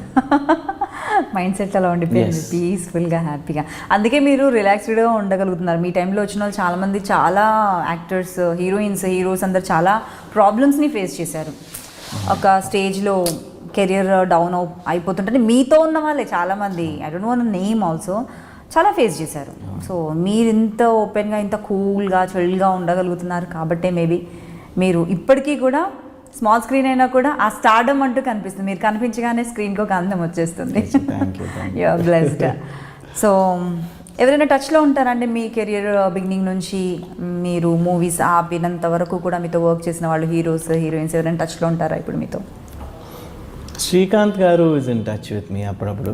Mind set అలా ఉండిపోయింది, పీస్ఫుల్గా హ్యాపీగా. అందుకే మీరు రిలాక్స్డ్గా ఉండగలుగుతున్నారు. మీ టైంలో వచ్చిన వాళ్ళు చాలామంది, చాలా యాక్టర్స్, హీరోస్ అందరు చాలా ప్రాబ్లమ్స్ని ఫేస్ చేశారు. ఒక స్టేజ్లో కెరియర్ డౌన్ అయిపోతుంటే మీతో ఉన్న వాళ్ళే చాలామంది, I don't know name also, చాలా ఫేస్ చేశారు. సో మీరు ఇంత ఓపెన్గా, ఇంత కూల్గా, చిల్గా ఉండగలుగుతున్నారు కాబట్టే మేబీ మీరు ఇప్పటికీ కూడా స్మాల్ స్క్రీన్ అయినా కూడా ఆ స్టార్డమ్ అంటూ కనిపిస్తుంది. మీరు కనిపించగానే స్క్రీన్కి ఒక అందం వచ్చేస్తుంది. You are blessed. సో ఎవరైనా టచ్లో ఉంటారండి మీ కెరియర్ బిగినింగ్ నుంచి? మీరు మూవీస్ ఆపినంత వరకు కూడా మీతో వర్క్ చేసిన వాళ్ళు, హీరోయిన్స్ ఎవరైనా టచ్లో ఉంటారా ఇప్పుడు మీతో? శ్రీకాంత్ గారు is in touch with me అప్పుడప్పుడు.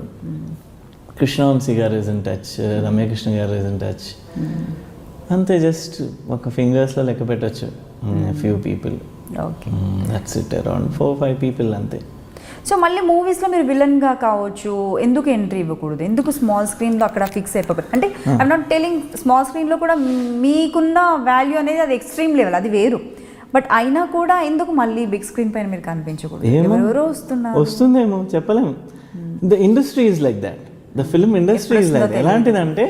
కృష్ణవంశీ గారు ఇస్ ఇన్ టచ్, రమ్యకృష్ణ గారు ఇస్ ఇన్ టచ్. అంతే, జస్ట్ ఒక ఫింగర్స్లో లెక్క పెట్టచ్చు few people. Okay, that's it, around 4-5 people అంతే. సో మళ్ళీ మూవీస్లో మీరు విలన్గా కావచ్చు, ఎందుకు ఎంట్రీ ఇవ్వకూడదు? ఎందుకు స్మాల్ స్క్రీన్లో అక్కడ ఫిక్స్ అయిపోతుంది? అంటే ఐఎమ్ నాట్ టెలింగ్, స్మాల్ స్క్రీన్లో కూడా మీకున్న వాల్యూ అనేది అది ఎక్స్ట్రీమ్ లెవెల్, అది వేరు. బట్ అయినా కూడా ఎందుకు మళ్ళీ బిగ్ స్క్రీన్ పైన మీరు కనిపించకూడదు? ఎవరెవరో వస్తుందేమో చెప్పలేము. The industry is like that, the film industry is like. ఎలాంటిదంటే,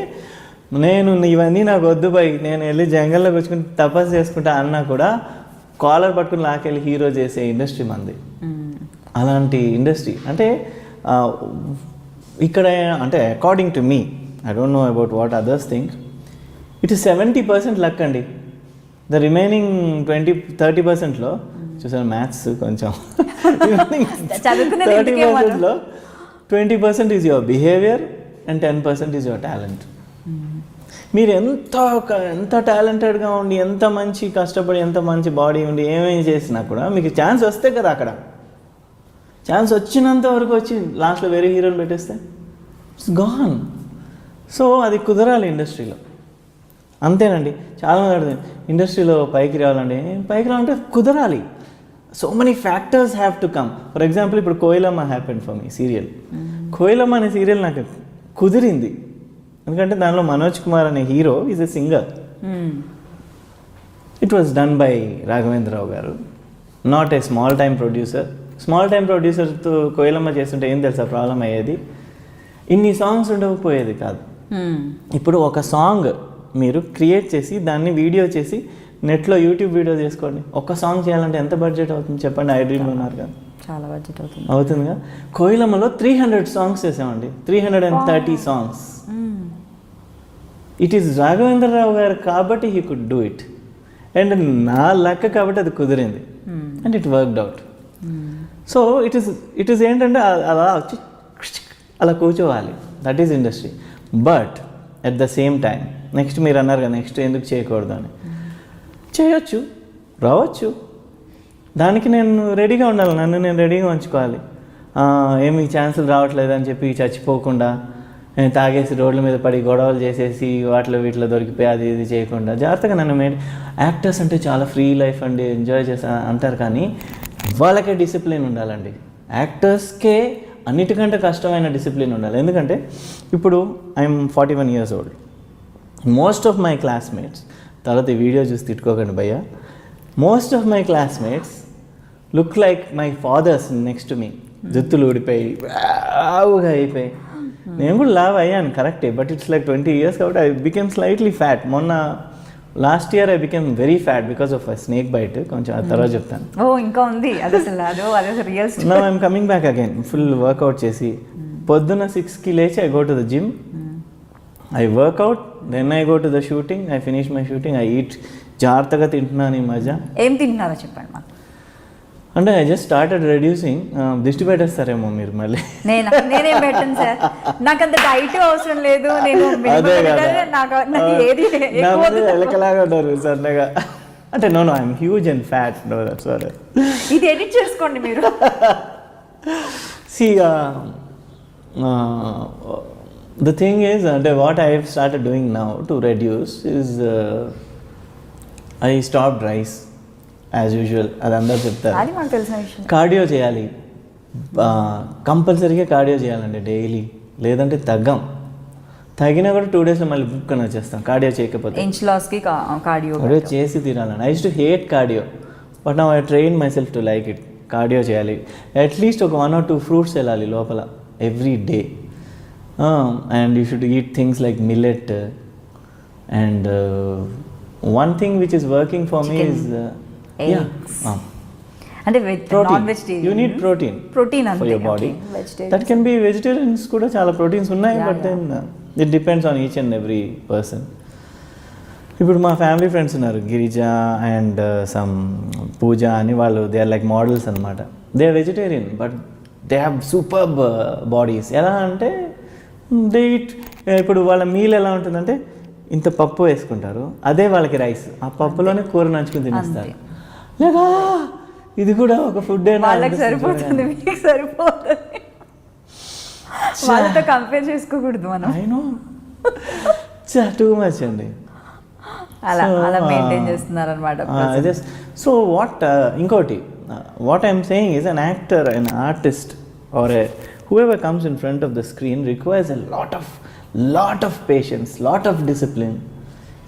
నేను ఇవన్నీ నాకు వద్దు బై, నేను వెళ్ళి జంగల్లోకి వచ్చుకుని తపస్సు చేసుకుంటా అన్నా కూడా కాలర్ పట్టుకుని లాకెళ్ళి హీరో చేసే ఇండస్ట్రీ మంది. అలాంటి ఇండస్ట్రీ అంటే ఇక్కడ అంటే according to me, I don't know about what others think, it is 70% luck అండి. ద రిమైనింగ్ 20-30%లో చూసాను, మ్యాథ్స్ కొంచెం 30%లో 20% is your behaviour and 10% is your talent. మీరు ఎంత టాలెంటెడ్గా ఉండి, ఎంత మంచి కష్టపడి, ఎంత మంచి బాడీ ఉండి ఏమేమి చేసినా కూడా మీకు ఛాన్స్ వస్తే కదా, అక్కడ ఛాన్స్ వచ్చినంత వరకు వచ్చి లాస్ట్లో వేరే హీరోని పెట్టేస్తే ఇట్స్ గాన్. సో అది కుదరాలి ఇండస్ట్రీలో, అంతేనండి. చాలామంది అడుగుతుంది ఇండస్ట్రీలో పైకి రావాలంటే కుదరాలి. So many factors have to come. For example, ఇప్పుడు Koilamma happened for me serial. కోయిలమ్మ అనే సీరియల్ నాకు కుదిరింది ఎందుకంటే దానిలో మనోజ్ కుమార్ అనే hero is a singer. It was done by Raghavendra Rao గారు, not a small time producer. Small time ప్రొడ్యూసర్తో కోయిలమ్మ చేస్తుంటే ఏం తెలుసా ప్రాబ్లం అయ్యేది? ఇన్ని సాంగ్స్ ఉండకపోయేది కాదు. ఇప్పుడు ఒక సాంగ్ మీరు క్రియేట్ చేసి దాన్ని వీడియో చేసి నెట్లో యూట్యూబ్ వీడియో చేసుకోండి. ఒక సాంగ్ చేయాలంటే ఎంత బడ్జెట్ అవుతుంది చెప్పండి? ఐ డ్రీమ్లో ఉన్నారు కదా, చాలా బడ్జెట్ అవుతుందిగా. కోయిలమ్మలో 300 సాంగ్స్ చేసామండి, 330 సాంగ్స్. ఇట్ ఈస్ రాఘవేంద్రరావు గారు కాబట్టి he could do it, and నా లక్ కాబట్టి అది కుదిరింది, and it worked out. So it is ఏంటంటే అలా వచ్చి అలా కూర్చోవాలి, that is industry. But at the same time next మీరు అన్నారు కదా నెక్స్ట్ ఎందుకు చేయకూడదు అని, చేయొచ్చు, రావచ్చు. దానికి నేను రెడీగా ఉండాలి, నన్ను నేను రెడీగా ఉంచుకోవాలి. ఏమి ఛాన్సులు రావట్లేదు అని చెప్పి చచ్చిపోకుండా, తాగేసి రోడ్ల మీద పడి గొడవలు చేసేసి వీటిలో దొరికిపోయి అది ఇది చేయకుండా జాగ్రత్తగా నన్ను యాక్టర్స్ అంటే చాలా ఫ్రీ లైఫ్ అండి, ఎంజాయ్ చేస్తా అంటారు, కానీ వాళ్ళకే డిసిప్లిన్ ఉండాలండి. యాక్టర్స్కే అన్నిటికంటే కష్టమైన డిసిప్లిన్ ఉండాలి. ఎందుకంటే ఇప్పుడు I'm 41 years old. Most of my classmates, తర్వాత ఈ వీడియో చూసి తిట్టుకోకండి భయ్యా, most of my classmates look like my fathers next to me. జుత్తులు ఊడిపోయి లావుగా అయిపోయి, నేను కూడా లావ్ అయ్యాను కరెక్టే, బట్ ఇట్స్ లైక్ 20 years కాబట్టి ఐ బికెమ్ స్లైట్లీ ఫ్యాట్. మొన్న last year I became very fat because of snake bite. కొంచెం ఆ తర్వాత చెప్తాను. ఇంకా ఉంది real. Now I'm coming back again, full workout చేసి పొద్దున్న 6కి లేచి I go to the gym, I work out, then I go to the shooting, I finish my shooting, I eat. జాగ్రత్తగా తింటున్నాను ఈ మధ్య. ఏం తింటున్నారో చెప్పండి మాకు. అంటే ఐ జస్ట్ స్టార్టెడ్ రెడ్యూసింగ్. దిష్టి పెట్టేస్తారేమో మీరు మళ్ళీ. నేనేం పెట్టను సార్, నాకు అంత డైట్ అవసరం లేదు. నేను అదే కదా, నాకు ఏది ఎలకలాగా ఉన్నారు సన్నగా. అంటే no I'm huge and fat. No that's all. ఇది ఎడిట్ చేసుకోండి మీరు. See, the thing is, what I have started doing now to reduce is I stopped rice as usual. అది అందరూ చెప్తారు. అది మాకు తెలిసిన విషయం. కార్డియో చేయాలి, కంపల్సరీగా కార్డియో చేయాలండి డైలీ, లేదంటే తగ్గినా కూడా 2 daysలో మళ్ళీ బుక్ అని వచ్చేస్తాం కార్డియో చేయకపోతే. ఇంచ్ లాస్కి కార్డియో చేసి తీరాలండి. I used to hate cardio, but now I train myself to like it. Cardio చేయాలి, అట్లీస్ట్ ఒక 1 or 2 fruits వెళ్ళాలి లోపల every day. And you should eat things like millet. And one thing which is working for me is అంటే protein. You need protein for your body. That can be vegetarians కూడా చాలా proteins ఉన్నాయి, but then it depends on each and every person. ఇప్పుడు మా family friends ఉన్నారు, Girija and some Pooja అని, వాళ్ళు they are like models అనమాట. They are vegetarian but they have superb bodies. ఎలా అంటే దే ఈట్, ఇప్పుడు వాళ్ళ మీల్ ఎలా ఉంటుందంటే ఇంత పప్పు వేసుకుంటారు, అదే వాళ్ళకి రైస్, ఆ పప్పులోనే కూర నంచుకుని తినేస్తారు. లేదా ఇది కూడా ఒక ఫుడ్ వాళ్ళకి సరిపోతుంది, మీకు సరిపోతుంది. వాళ్ళతో కంపేర్ చేసుకోకూడదు మనం. అయినో టూ మచ్ అండి. అలా మెయింటైన్ చేస్తున్నారు అనమాట. సో ఇంకోటి, what I'm saying is an actor, an artist or whoever comes in front of the screen requires a lot of patience, lot of discipline.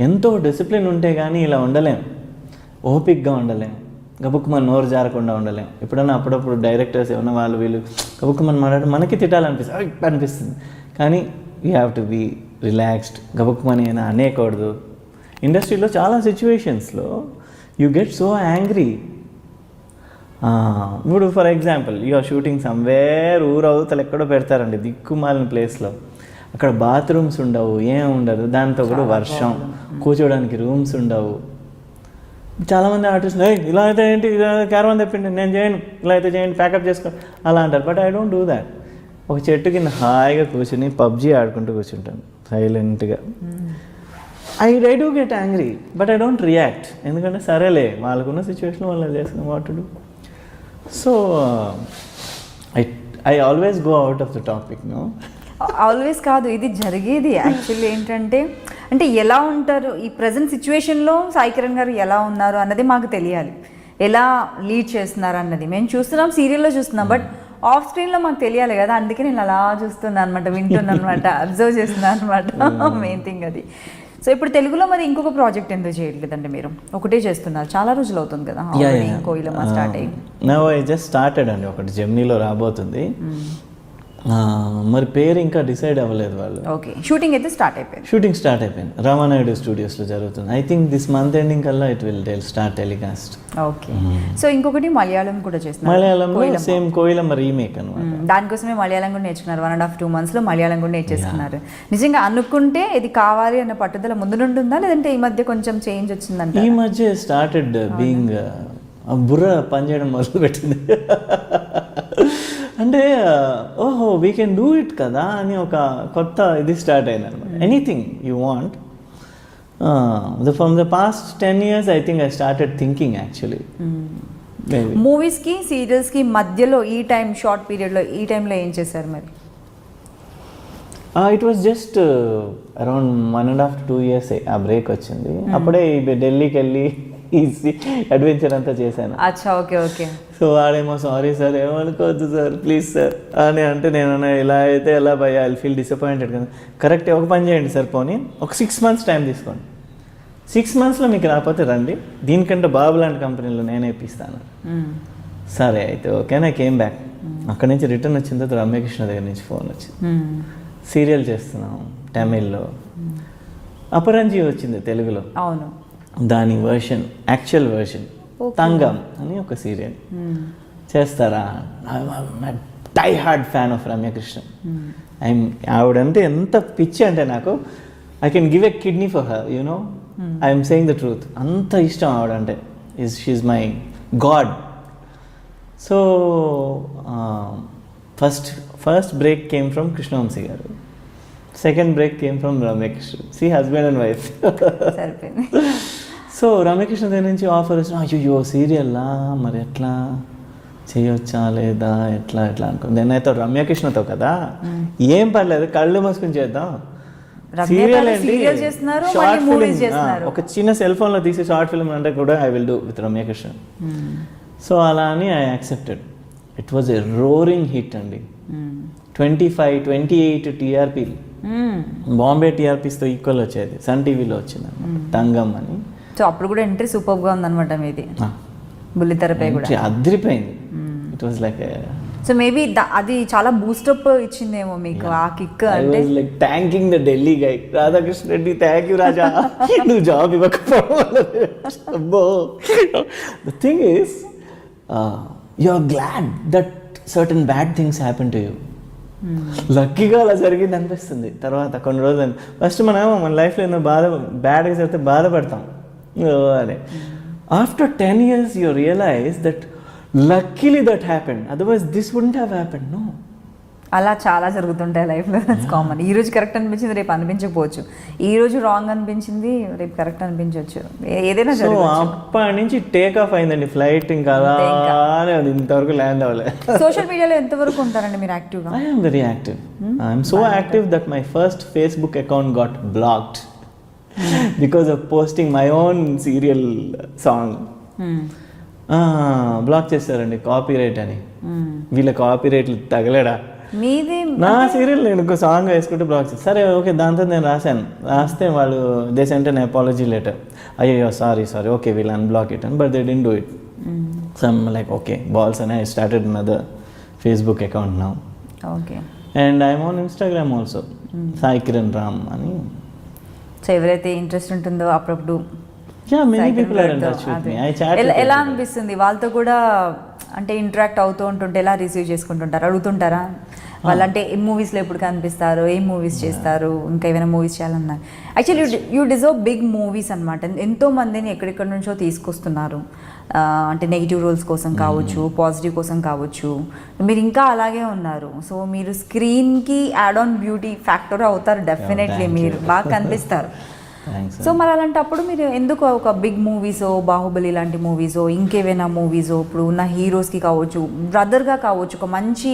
ఎంతో డిసిప్లిన్ ఉంటే కానీ ఇలా ఉండలేం, ఓపిక్గా ఉండలేం, గబుక్కు మన నోరు జారకుండా ఉండలేం. ఎప్పుడన్నా అప్పుడప్పుడు డైరెక్టర్స్ ఏమన్నా వాళ్ళు వీళ్ళు గబుక్కు మనం మాట్లాడి మనకి అనిపిస్తుంది, కానీ you have to be relaxed. గబుక్కు మన అయినా అనేకూడదు. ఇండస్ట్రీలో చాలా సిచ్యువేషన్స్లో యూ గెట్ సో యాంగ్రీ. ఇప్పుడు for example you are shooting somewhere, ఊరవతలు ఎక్కడో పెడతారండి దిక్కుమాలిన ప్లేస్లో, అక్కడ బాత్రూమ్స్ ఉండవు, ఏం ఉండదు, దాంతో కూడా వర్షం, కూర్చోడానికి రూమ్స్ ఉండవు. చాలామంది ఆర్టిస్టులు ఇలా అయితే ఏంటి, ఇలా క్యారవాన్ తెప్పిండి, నేను చేయను, ఇలా అయితే చేయండి, ప్యాకప్ చేసుకో అలా అంటారు. But I don't do that. ఒక చెట్టు కింద హాయిగా కూర్చుని పబ్జీ ఆడుకుంటూ కూర్చుంటాను సైలెంట్గా. I do get angry but I don't react, ఎందుకంటే సరేలే వాళ్ళకున్న సిచ్యువేషన్ వాళ్ళు చేసుకున్నాం, what to do. So I always go out of the topic. No always కాదు, ఇది జరిగేది యాక్చువల్లీ. ఏంటంటే అంటే ఎలా ఉంటారు ఈ ప్రజెంట్ సిచ్యువేషన్లో సాయి కిరణ్ గారు ఎలా ఉన్నారు అన్నది మాకు తెలియాలి, ఎలా లీడ్ చేస్తున్నారు అన్నది. మేము చూస్తున్నాం, సీరియల్లో చూస్తున్నాం, బట్ ఆఫ్ స్క్రీన్లో మాకు తెలియాలి కదా. అందుకే నేను అలా చూస్తున్నాను అనమాట, వింటున్నాను అనమాట, అబ్జర్వ్ చేస్తున్నాను అనమాట. మెయిన్ థింగ్ అది. సో ఇప్పుడు తెలుగులో మరి ఇంకొక ప్రాజెక్ట్ ఎందుకు చేయట్లేదండి? మీరు ఒకటే చేస్తున్నారు, చాలా రోజులు అవుతుంది కదా కోయిలమ్మ స్టార్ట్ అయ్యి. నౌ ఐ జస్ట్ స్టార్టెడ్ అండి, ఒకటి జెమినీలో రాబోతుంది. మరి పేరు ఇంకా డిసైడ్ అవ్వలేదు వాళ్ళు. ఓకే, షూటింగ్ అయితే స్టార్ట్ అయిపోయింది. రామానాయుడు స్టూడియోస్లో జరుగుతుంది. I think this month ending కల్లా it will start telecast. Okay. So ఇంకొకటి మలయాళం కూడా చేస్తున్నారు. మలయాళంలో సేమ్ కోయిలమ్మ రీమేక్ అనమాట. దానికోసమే మలయాళం కూడా నేర్చుకున్నారు. 1.5-2 monthsలో మలయాళం కూడా నేర్చేసుకున్నారు. నిజంగా అనుకుంటే ఇది కావాలి అన్న పట్టుదల ముందు నుండి ఉందా, లేదంటే ఈ మధ్య కొంచెం చేంజ్ వచ్చిందంటే? ఈ మధ్య స్టార్టెడ్ బీయింగ్ బుర్ర పనిచేయడం మొదలు పెట్టింది. అంటే ఓహో వీ కెన్ డూ ఇట్ కదా అని ఒక కొత్త ఇది స్టార్ట్ అయింది అనమాట. Anything you want. From the past 10 years I think I started thinking actually. మూవీస్కి సీరియల్స్కి మధ్యలో ఈ టైం షార్ట్ పీరియడ్లో ఈ టైంలో ఏం చేశారు మరి? It was just around 1.5-2 years ఆ బ్రేక్ వచ్చింది. అప్పుడే ఢిల్లీకి వెళ్ళి అడ్వెంచర్ అంతా చేశాను. అచ్చా, ఓకే ఓకే. సో వాడేమో సారీ సార్, ఏమనుకోవద్దు సార్, ప్లీజ్ సార్ అని అంటే నేను ఇలా అయితే ఎలా భయ, ఐ ఫీల్ డిసప్పాయింటెడ్ కదా. కరెక్ట్, ఒక పని చేయండి సార్, పోనీ ఒక 6 months టైం తీసుకోండి, 6 monthsలో మీకు రాకపోతే రండి, దీనికంటే బాబు లాంటి కంపెనీలో నేనే ఇప్పిస్తాను. సరే అయితే ఓకే. నాకు కేమ్ బ్యాక్. అక్కడి నుంచి రిటర్న్ వచ్చిన తర్వాత రమ్యకృష్ణ దగ్గర నుంచి ఫోన్ వచ్చింది, సీరియల్ చేస్తున్నాం తమిళ్లో. అపరంజి వచ్చింది తెలుగులో. అవును, దాని వర్షన్, యాక్చువల్ వర్షన్ తంగం అని ఒక సీరియల్ చేస్తారా? Die hard fan of Ramya Krishna. ఆవిడంటే ఎంత పిచ్చి అంటే నాకు, I can give a kidney for her, you know, I'm saying the truth. అంత ఇష్టం ఆవిడంటే. She's my god. So first break came from Krishna Vamsi గారు, second break came from Ramya Krishna. See husband and wife. సరిపోయింది. సో రమ్యకృష్ణ దగ్గర నుంచి ఆఫర్ వచ్చిన, అయ్యో సీరియల్లా మరి ఎట్లా చేయొచ్చా లేదా ఎట్లా అనుకుంది. నేనైతే రమ్యకృష్ణతో కదా, ఏం పర్లేదు కళ్ళు మూసుకుని చేద్దాం, సీరియల్ ఏంటి షార్ట్ ఫిల్మ్, ఒక చిన్న సెల్ ఫోన్లో తీసి షార్ట్ ఫిల్మ్ అంటే కూడా I will do with Ramya Krishna. So అలా అని I accepted. It was a roaring hit అండి. 25-28 టీఆర్పీ, బాంబే టీఆర్పీస్తో ఈక్వల్ వచ్చేది. సన్ టీవీలో వచ్చింది తంగం అని. సో అప్పుడు కూడా ఎంట్రీ సూపర్గా ఉందన్నమాట మీది, బుల్లితెరపై కూడా అదిరిపోయింది. It was like so maybe అది చాలా బూస్టప్ ఇచ్చిందేమో మీకు ఆ కిక్. అంటే like thanking the Delhi guy Radhakrishna Reddy, thank you రాజా, నువ్వు జాబ్ ఇవ్వకపోవడం. The thing is you are glad that certain bad things happen to you. లక్కీగా అలా జరిగింది అనిపిస్తుంది తర్వాత కొన్ని రోజులు. ఫస్ట్ మన లైఫ్లో ఏదో బ్యాడ్గా జరిగితే బాధపడతాం అదే. After 10 years you realize that luckily that happened, otherwise this wouldn't have happened. No, అలా చాలా జరుగుతుంటాయి లైఫ్లో. That's common. ఈ రోజు కరెక్ట్ అనిపించింది రేపు అనిపించకపోవచ్చు, ఈ రోజు రాంగ్ అనిపించింది రేపు కరెక్ట్ అనిపించవచ్చు, ఏదైనా జరగవచ్చు. అప్పటి నుంచి టేక్ ఆఫ్ అయిందండి ఫ్లైట్, ఇంకా అలానే ఉంది, ఇంతవరకు ల్యాండ్ అవ్వలేదు. సోషల్ మీడియాలో ఎంతవరకు ఉంటారండి మీరు యాక్టివ్గా? I am very active. I am so active that my first Facebook account got blocked because of posting my own serial song. Block చేస్తారండి, కాపీరైట్ అని. వీళ్ళ కాపీరైట్లు తగలేడా, మీది నా సీరియల్ నేను ఒక సాంగ్ వేసుకుంటే బ్లాక్ చేస్తాను. సరే ఓకే, దాంతో నేను రాస్తే వాళ్ళు they sent an apology letter, అయ్యో sorry okay we'll unblock it అని, but they didn't do it. So I'm like okay balls అని I started another Facebook account now. Okay. And I'm on Instagram also, Sai Kiran Ram అని. So ఎవరైతే interest ఉంటుందో అప్పుడప్పుడు many people are in touch with me. I chat with ఎలా అనిపిస్తుంది వాళ్ళతో కూడా, అంటే ఇంటరాక్ట్ అవుతూ ఉంటుంటే ఎలా రిసీవ్ చేసుకుంటుంటారు, అడుగుతుంటారా వాళ్ళంటే ఏ మూవీస్లో ఎప్పుడు కనిపిస్తారు, ఏం మూవీస్ చేస్తారు, ఇంకా ఏమైనా మూవీస్ చేయాలన్నారు? Actually you deserve big movies అనమాట. ఎంతో మందిని ఎక్కడెక్కడి నుంచో తీసుకొస్తున్నారు, అంటే నెగిటివ్ రోల్స్ కోసం కావచ్చు, పాజిటివ్ కోసం కావచ్చు. మీరు ఇంకా అలాగే ఉన్నారు. సో మీరు స్క్రీన్కి యాడ్ ఆన్ బ్యూటీ ఫ్యాక్టర్ అవుతారు డెఫినెట్లీ, మీరు బాగా కనిపిస్తారు. సో మరి అలాంటప్పుడు మీరు ఎందుకు ఒక బిగ్ మూవీసో, బాహుబలి లాంటి మూవీసో, ఇంకేమైనా మూవీసో, ఇప్పుడు ఉన్న హీరోస్కి కావచ్చు, బ్రదర్గా కావచ్చు, ఒక మంచి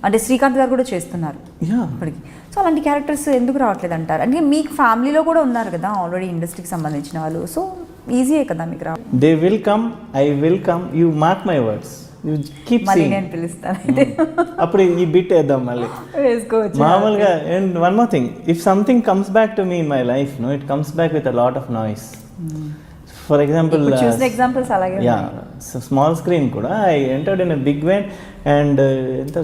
అంటే శ్రీకాంత్ గారు కూడా చేస్తున్నారు ఇప్పటికి. సో అలాంటి క్యారెక్టర్స్ ఎందుకు రావట్లేదు అంటారు? అంటే మీకు ఫ్యామిలీలో కూడా ఉన్నారు కదా ఆల్రెడీ ఇండస్ట్రీకి సంబంధించిన వాళ్ళు, సో ఈజీయే కదా మీకు రా. They will come, I will come, you mark my words, you keep మళ్ళీ సీయింగ్. నేను పిలుస్తాను అప్పుడు ఈ బిట్ వేద్దాం మళ్ళీ వేసుకోవచ్చు మామూలుగా. And one more thing, if something comes back to me in my life, no it comes back with a lot of noise. For example చూసిన ఎగ్జాంపుల్స్ అలాగే స్మాల్ స్క్రీన్ కూడా I entered in a big way and ఎంత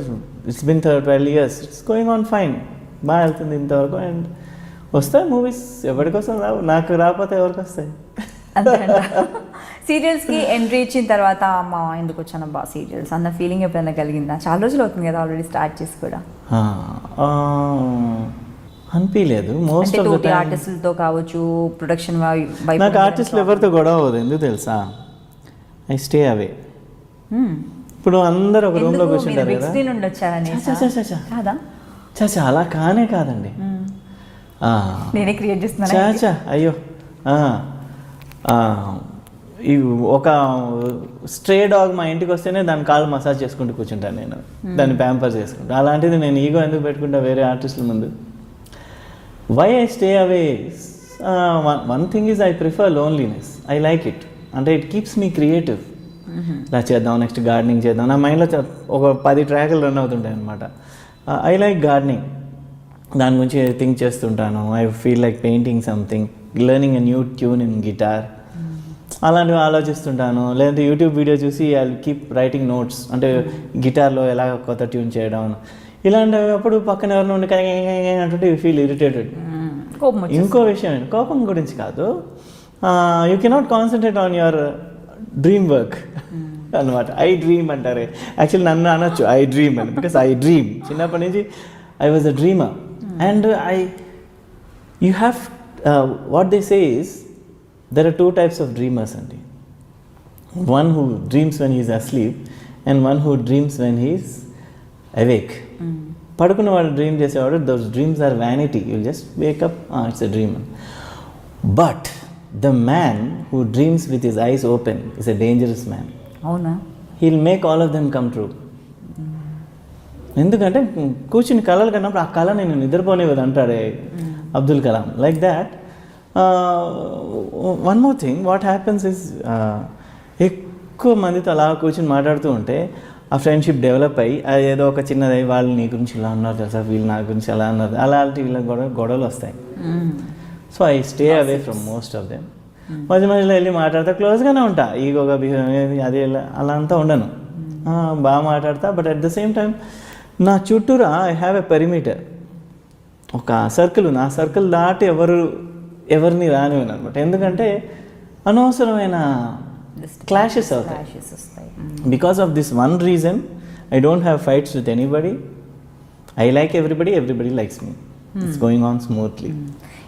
it's been 12 years, it's going on fine, బాగా వెళ్తుంది ఇంతవరకు. And వస్తాయి movies, ఎవరికోసం రావు, నాకు రాకపోతే ఎవరికి వస్తాయి. సీరియల్స్కి ఎంట్రీ ఇచ్చిన తర్వాత అమ్మ ఎందుకు వచ్చాను బా సీరియల్స్ అన్న ఫీలింగ్ ఎప్పుడైనా కలిగిందా? చాలా రోజులు అవుతుంది కదా ఆల్రెడీ స్టార్ట్ చేసి కూడా. అనిపించలేదు. మోస్ట్ ఆఫ్ ద టైం ఆర్టిస్టులతో కావచ్చు, ప్రొడక్షన్ నాకు ఆర్టిస్టులు ఎవరితో గొడవ అవ్వదు. ఎందుకు తెలుసా? ఐ స్టే అవే. ఇప్పుడు అందరు ఒక రూమ్లో కూర్చుంటారు కదా. చాచా అలా కానే కాదండి, నేనే క్రియేట్ చేస్తున్నాను. చాచా అయ్యో, ఈ ఒక స్ట్రే డాగ్ మా ఇంటికి వస్తేనే దాని కాళ్ళు మసాజ్ చేసుకుంటూ కూర్చుంటాను నేను, దాన్ని ప్యాంపర్ చేసుకుంటాను. అలాంటిది నేను ఈగో ఎందుకు పెట్టుకుంటా వేరే ఆర్టిస్టుల ముందు? Why I stay away? One thing is I prefer loneliness. I like it. అంటే ఇట్ కీప్స్ మీ క్రియేటివ్. ఇలా చేద్దాం, నెక్స్ట్ గార్డెనింగ్ చేద్దాం, నా మైండ్లో ఒక 10 ట్రాకులు రన్ అవుతుంటాయి అనమాట. ఐ లైక్ గార్డెనింగ్, దాని గురించి థింక్ చేస్తుంటాను. I feel like painting something, learning a new tune in guitar, అలాంటివి ఆలోచిస్తుంటాను. లేదంటే యూట్యూబ్ వీడియో చూసి ఐ కీప్ రైటింగ్ నోట్స్, అంటే గిటార్లో ఎలా కొత్త ట్యూన్ చేయడం, ఇలాంటివి. అప్పుడు పక్కన ఎవరిని ఉండి అంటుంటే యూ ఫీల్ ఇరిటేటెడ్. ఇంకో విషయం, కోపం గురించి కాదు, you cannot concentrate on your dream work అనమాట. ఐ డ్రీమ్ అంటారే, యాక్చువల్లీ నన్ను అనొచ్చు ఐ డ్రీమ్ అని, బికాస్ ఐ డ్రీమ్. చిన్నప్పటి నుంచి I was a dreamer. And you have what they say is there are 2 types of dreamers అండి. One who dreams when he is asleep and one who dreams when he's awake. పడుకున్న వాడు dream చేసేవాడు, those dreams are vanity, you'll just wake up, it's a dream. But the man who dreams with his eyes open is a dangerous man. అవునా? He'll make all of them come true. ఎందుకంటే కూర్చుని కళలు కన్నప్పుడు ఆ కళ నేను నిద్రపోనివ్వదు అంటాడే Abdul Kalam. Like that. One more thing, what happens is ఎక్కువ మందితో అలా కూర్చుని మాట్లాడుతూ ఉంటే ఆ ఫ్రెండ్షిప్ డెవలప్ అయ్యి అది ఏదో ఒక చిన్నది, వాళ్ళు నీ గురించి ఇలా అన్నారు తెలుసా, వీళ్ళు నా గురించి అలా అన్నారు, అలాంటి వీళ్ళకి గొడవలు వస్తాయి. So I stay away from most of them. మధ్య మధ్యలో వెళ్ళి మాట్లాడతా, క్లోజ్గానే ఉంటా, ఈగోగా బిహేవ్ అది అలా అంతా ఉండను, బాగా మాట్లాడతా. But at the same time నా చుట్టూరా ఐ హ్యావ్ ఎ పెరిమీటర్, ఒక సర్కిల్, నా సర్కిల్ దాటి ఎవరిని రానివ్వను అనమాట. ఎందుకంటే అనవసరమైన క్లాషెస్ అవుతాయి. Because of this one reason I don't have fights with anybody. I like everybody likes me. It's going on smoothly.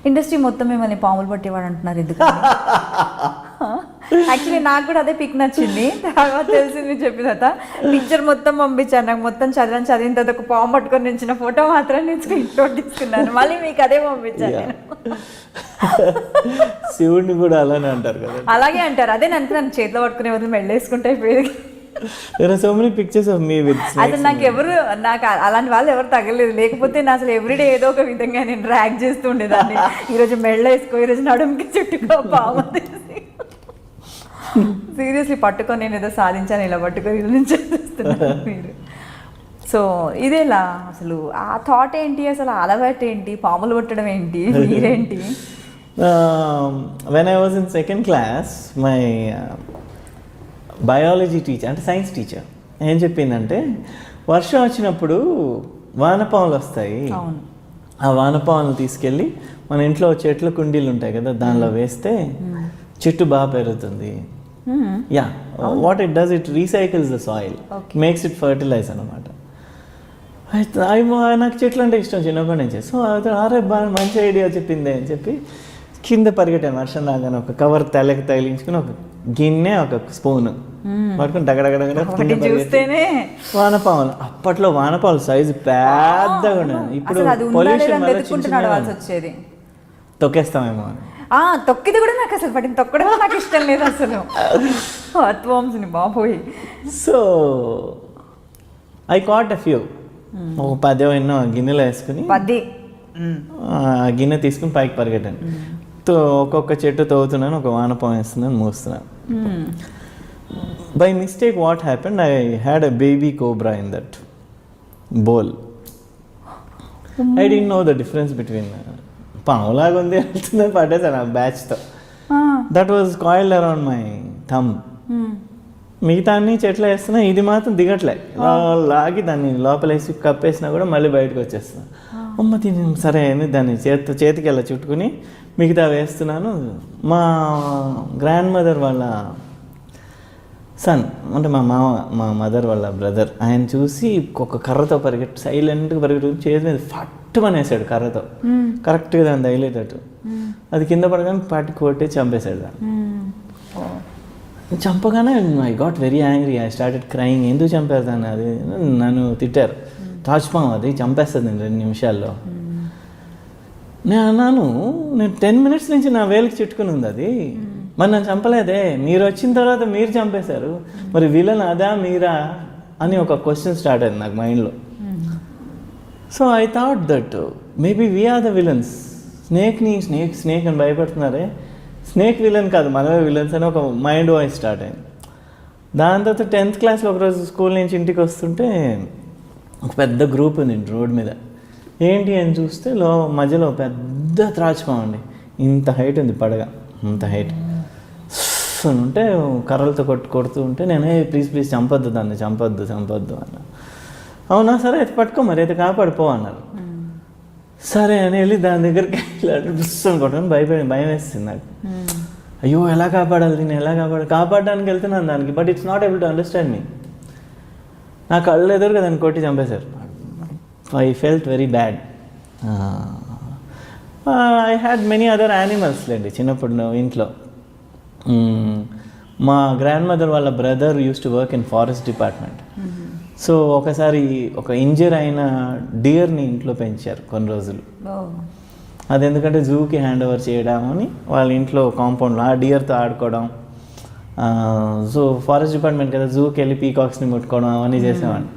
Industry మొత్తం మిమ్మల్ని పాములు పట్టేవాడు అంటున్నారు, ఎందుకు? యాక్చువల్లీ నాకు కూడా అదే పిక్ నచ్చింది. తర్వాత తెలిసింది మీరు చెప్పిన తర్వాత పిక్చర్ మొత్తం పంపించాను, నాకు మొత్తం చదివిన తర్వాత ఒక పాము పట్టుకొని నించిన ఫోటో మాత్రం నేను స్క్రీన్ షాట్ తీసుకున్నాను, మళ్ళీ మీకు అదే పంపించాను. శివుడిని కూడా అలానే అంటారు కదా. అలాగే అంటారు, అదే నన్ను చేతిలో పట్టుకునే వదిలి మెళ్ళేసుకుంటే అయిపోయేది. There are so many pictures of me with snakes. అసలు నాకు అలాంటి వాళ్ళు ఎవరు తగలేదు, లేకపోతే నా అసలు ఎవ్రీడే ఏదో ఒక విధంగా నేను డ్రాగ్ చేస్తూ ఉండేదాన్ని. ఈరోజు మెళ్ళ వేసుకో, ఈరోజు నడుముకి చుట్టుకో, పాము సీరియస్లీ పట్టుకొని నేను ఏదో సాధించాను, ఇలా పట్టుకొని ఇలా నుంచి చూస్తున్నాను మీరు. సో ఇదేలా అసలు ఆ థాట్ ఏంటి, అసలు అలవాటు ఏంటి, పాములు పట్టడం ఏంటి, మీరేంటి? When I was in second class, my biology teacher, అంటే సైన్స్ టీచర్ ఏం చెప్పిందంటే, వర్షం వచ్చినప్పుడు వానపాములు వస్తాయి, ఆ వానపాములు తీసుకెళ్ళి మన ఇంట్లో చెట్ల కుండీలు ఉంటాయి కదా, దానిలో వేస్తే చెట్టు బాగా పెరుగుతుంది. Yeah, what it does, it recycles the soil, makes it fertilise అనమాట. నాకు చెట్లు అంటే ఇష్టం చిన్నప్పటి నుంచి. సో అరే బాగా మంచి ఐడియా చెప్పిందే అని చెప్పి కింద పరిగెట్టాను. వర్షం రాగానే ఒక కవర్ తలకి తగిలించుకుని ఒక గిన్నె, ఒక స్పూన్ పట్టుకుని డగడగడ చూస్తేనే వానపాములు. అప్పట్లో వానపాములు సైజు పెద్దగా ఉండేది. ఇప్పుడు పొల్యూషన్ వచ్చేది, తొక్కేస్తామేమో అని. తొక్కిది కూడా నాకు అసలు పట్టింది, తొక్కడం నాకు ఇష్టం లేదు అసలు, అత్వంశని బాబోయ్. So I caught a few, ఒక 10 ఎన్నో గిన్నెలో వేసుకుని 10 గిన్నె తీసుకుని పైకి పరిగెట్టాను. ఒక్కొక్క చెట్టు తవ్వుతున్నాను, ఒక వానపాము వేస్తున్నాను, మూస్తున్నాను. By mistake what happened, I had a baby cobra in that bowl. I didn't know the difference between, పాములాగా ఉంది వెళ్తుందని పట్టేసాను ఆ బ్యాచ్తో. That was coiled around my thumb. మిగతా అన్ని చెట్లు వేస్తున్నా, ఇది మాత్రం దిగట్లే. లాగి దాన్ని లోపలేసి కప్పేసినా కూడా మళ్ళీ బయటకు వచ్చేస్తున్నాను. అమ్మ తిని సరే అని దాన్ని చేతికి వెళ్ళ చుట్టుకుని మిగతా వేస్తున్నాను. మా గ్రాండ్ మదర్ వాళ్ళ సన్, అంటే మా మదర్ వాళ్ళ బ్రదర్, ఆయన చూసి ఒక కర్రతో సైలెంట్గా పరిగెట్టు చేతి మీద ఫట్టుమని వేసాడు కర్రతో, కరెక్ట్గా దాన్ని తగిలేటట్టు. అది కింద పడగానే పట్టి కొట్టి చంపేశాడు దాన్ని. చంపగానే I got very angry, I started crying. ఎందుకు చంపారు దాన్ని? అది నన్ను తిట్టారు, తాజ్పాము అది చంపేస్తుంది 2 నిమిషాల్లో. నేను అన్నాను, నేను 10 minutes నుంచి నా వేలికి చుట్టుకుని ఉంది అది, మరి నన్ను చంపలేదే, మీరు వచ్చిన తర్వాత మీరు చంపేశారు, మరి విలన్ అదా మీరా అని ఒక క్వశ్చన్ స్టార్ట్ అయింది నాకు మైండ్లో. So I thought that maybe we are the villains. Snake అని భయపడుతున్నారే, స్నేక్ విలన్ కాదు, మనమే విలన్స్ అని ఒక మైండ్ వాయిస్ స్టార్ట్ అయింది. దాని తర్వాత 10th క్లాస్లో ఒకరోజు స్కూల్ నుంచి ఇంటికి వస్తుంటే ఒక పెద్ద గ్రూప్ ఉంది రోడ్ మీద. ఏంటి అని చూస్తే మధ్యలో పెద్ద త్రాచుపాము అండి, ఇంత హైట్ ఉంది, పడగ ఇంత హైట్ ఉంటే కర్రలతో కొడుతూ ఉంటే నేను ప్లీజ్ చంపొద్దు దాన్ని, చంపొద్దు అన్న. అవునా సరే అయితే పట్టుకో, మరి అయితే కాపాడిపో అన్నారు. సరే అని వెళ్ళి దాని దగ్గరికి పుస్తకం కొట్టని భయం వేస్తుంది నాకు. అయ్యో ఎలా కాపాడాలి, నేను ఎలా కాపాడడానికి వెళ్తున్నాను దానికి, but it's not able to understand me. నా కళ్ళు ఎదురుగా దాన్ని కొట్టి చంపేశారు. I felt very bad. I had many other animals లేండి చిన్నప్పుడు ఇంట్లో. మా గ్రాండ్ మదర్ వాళ్ళ brother used to work in forest department. So ఒకసారి ఒక ఇంజర్ అయిన డియర్ని ఇంట్లో పెంచారు కొన్ని రోజులు. అది ఎందుకంటే జూకి హ్యాండ్ ఓవర్ చేయడం అని వాళ్ళ ఇంట్లో కాంపౌండ్లో ఆ డియర్తో ఆడుకోవడం. సో ఫారెస్ట్ డిపార్ట్మెంట్ కదా, జూకి వెళ్ళి పీకాక్స్ని ముట్టుకోవడం అవన్నీ చేసేవాడిని.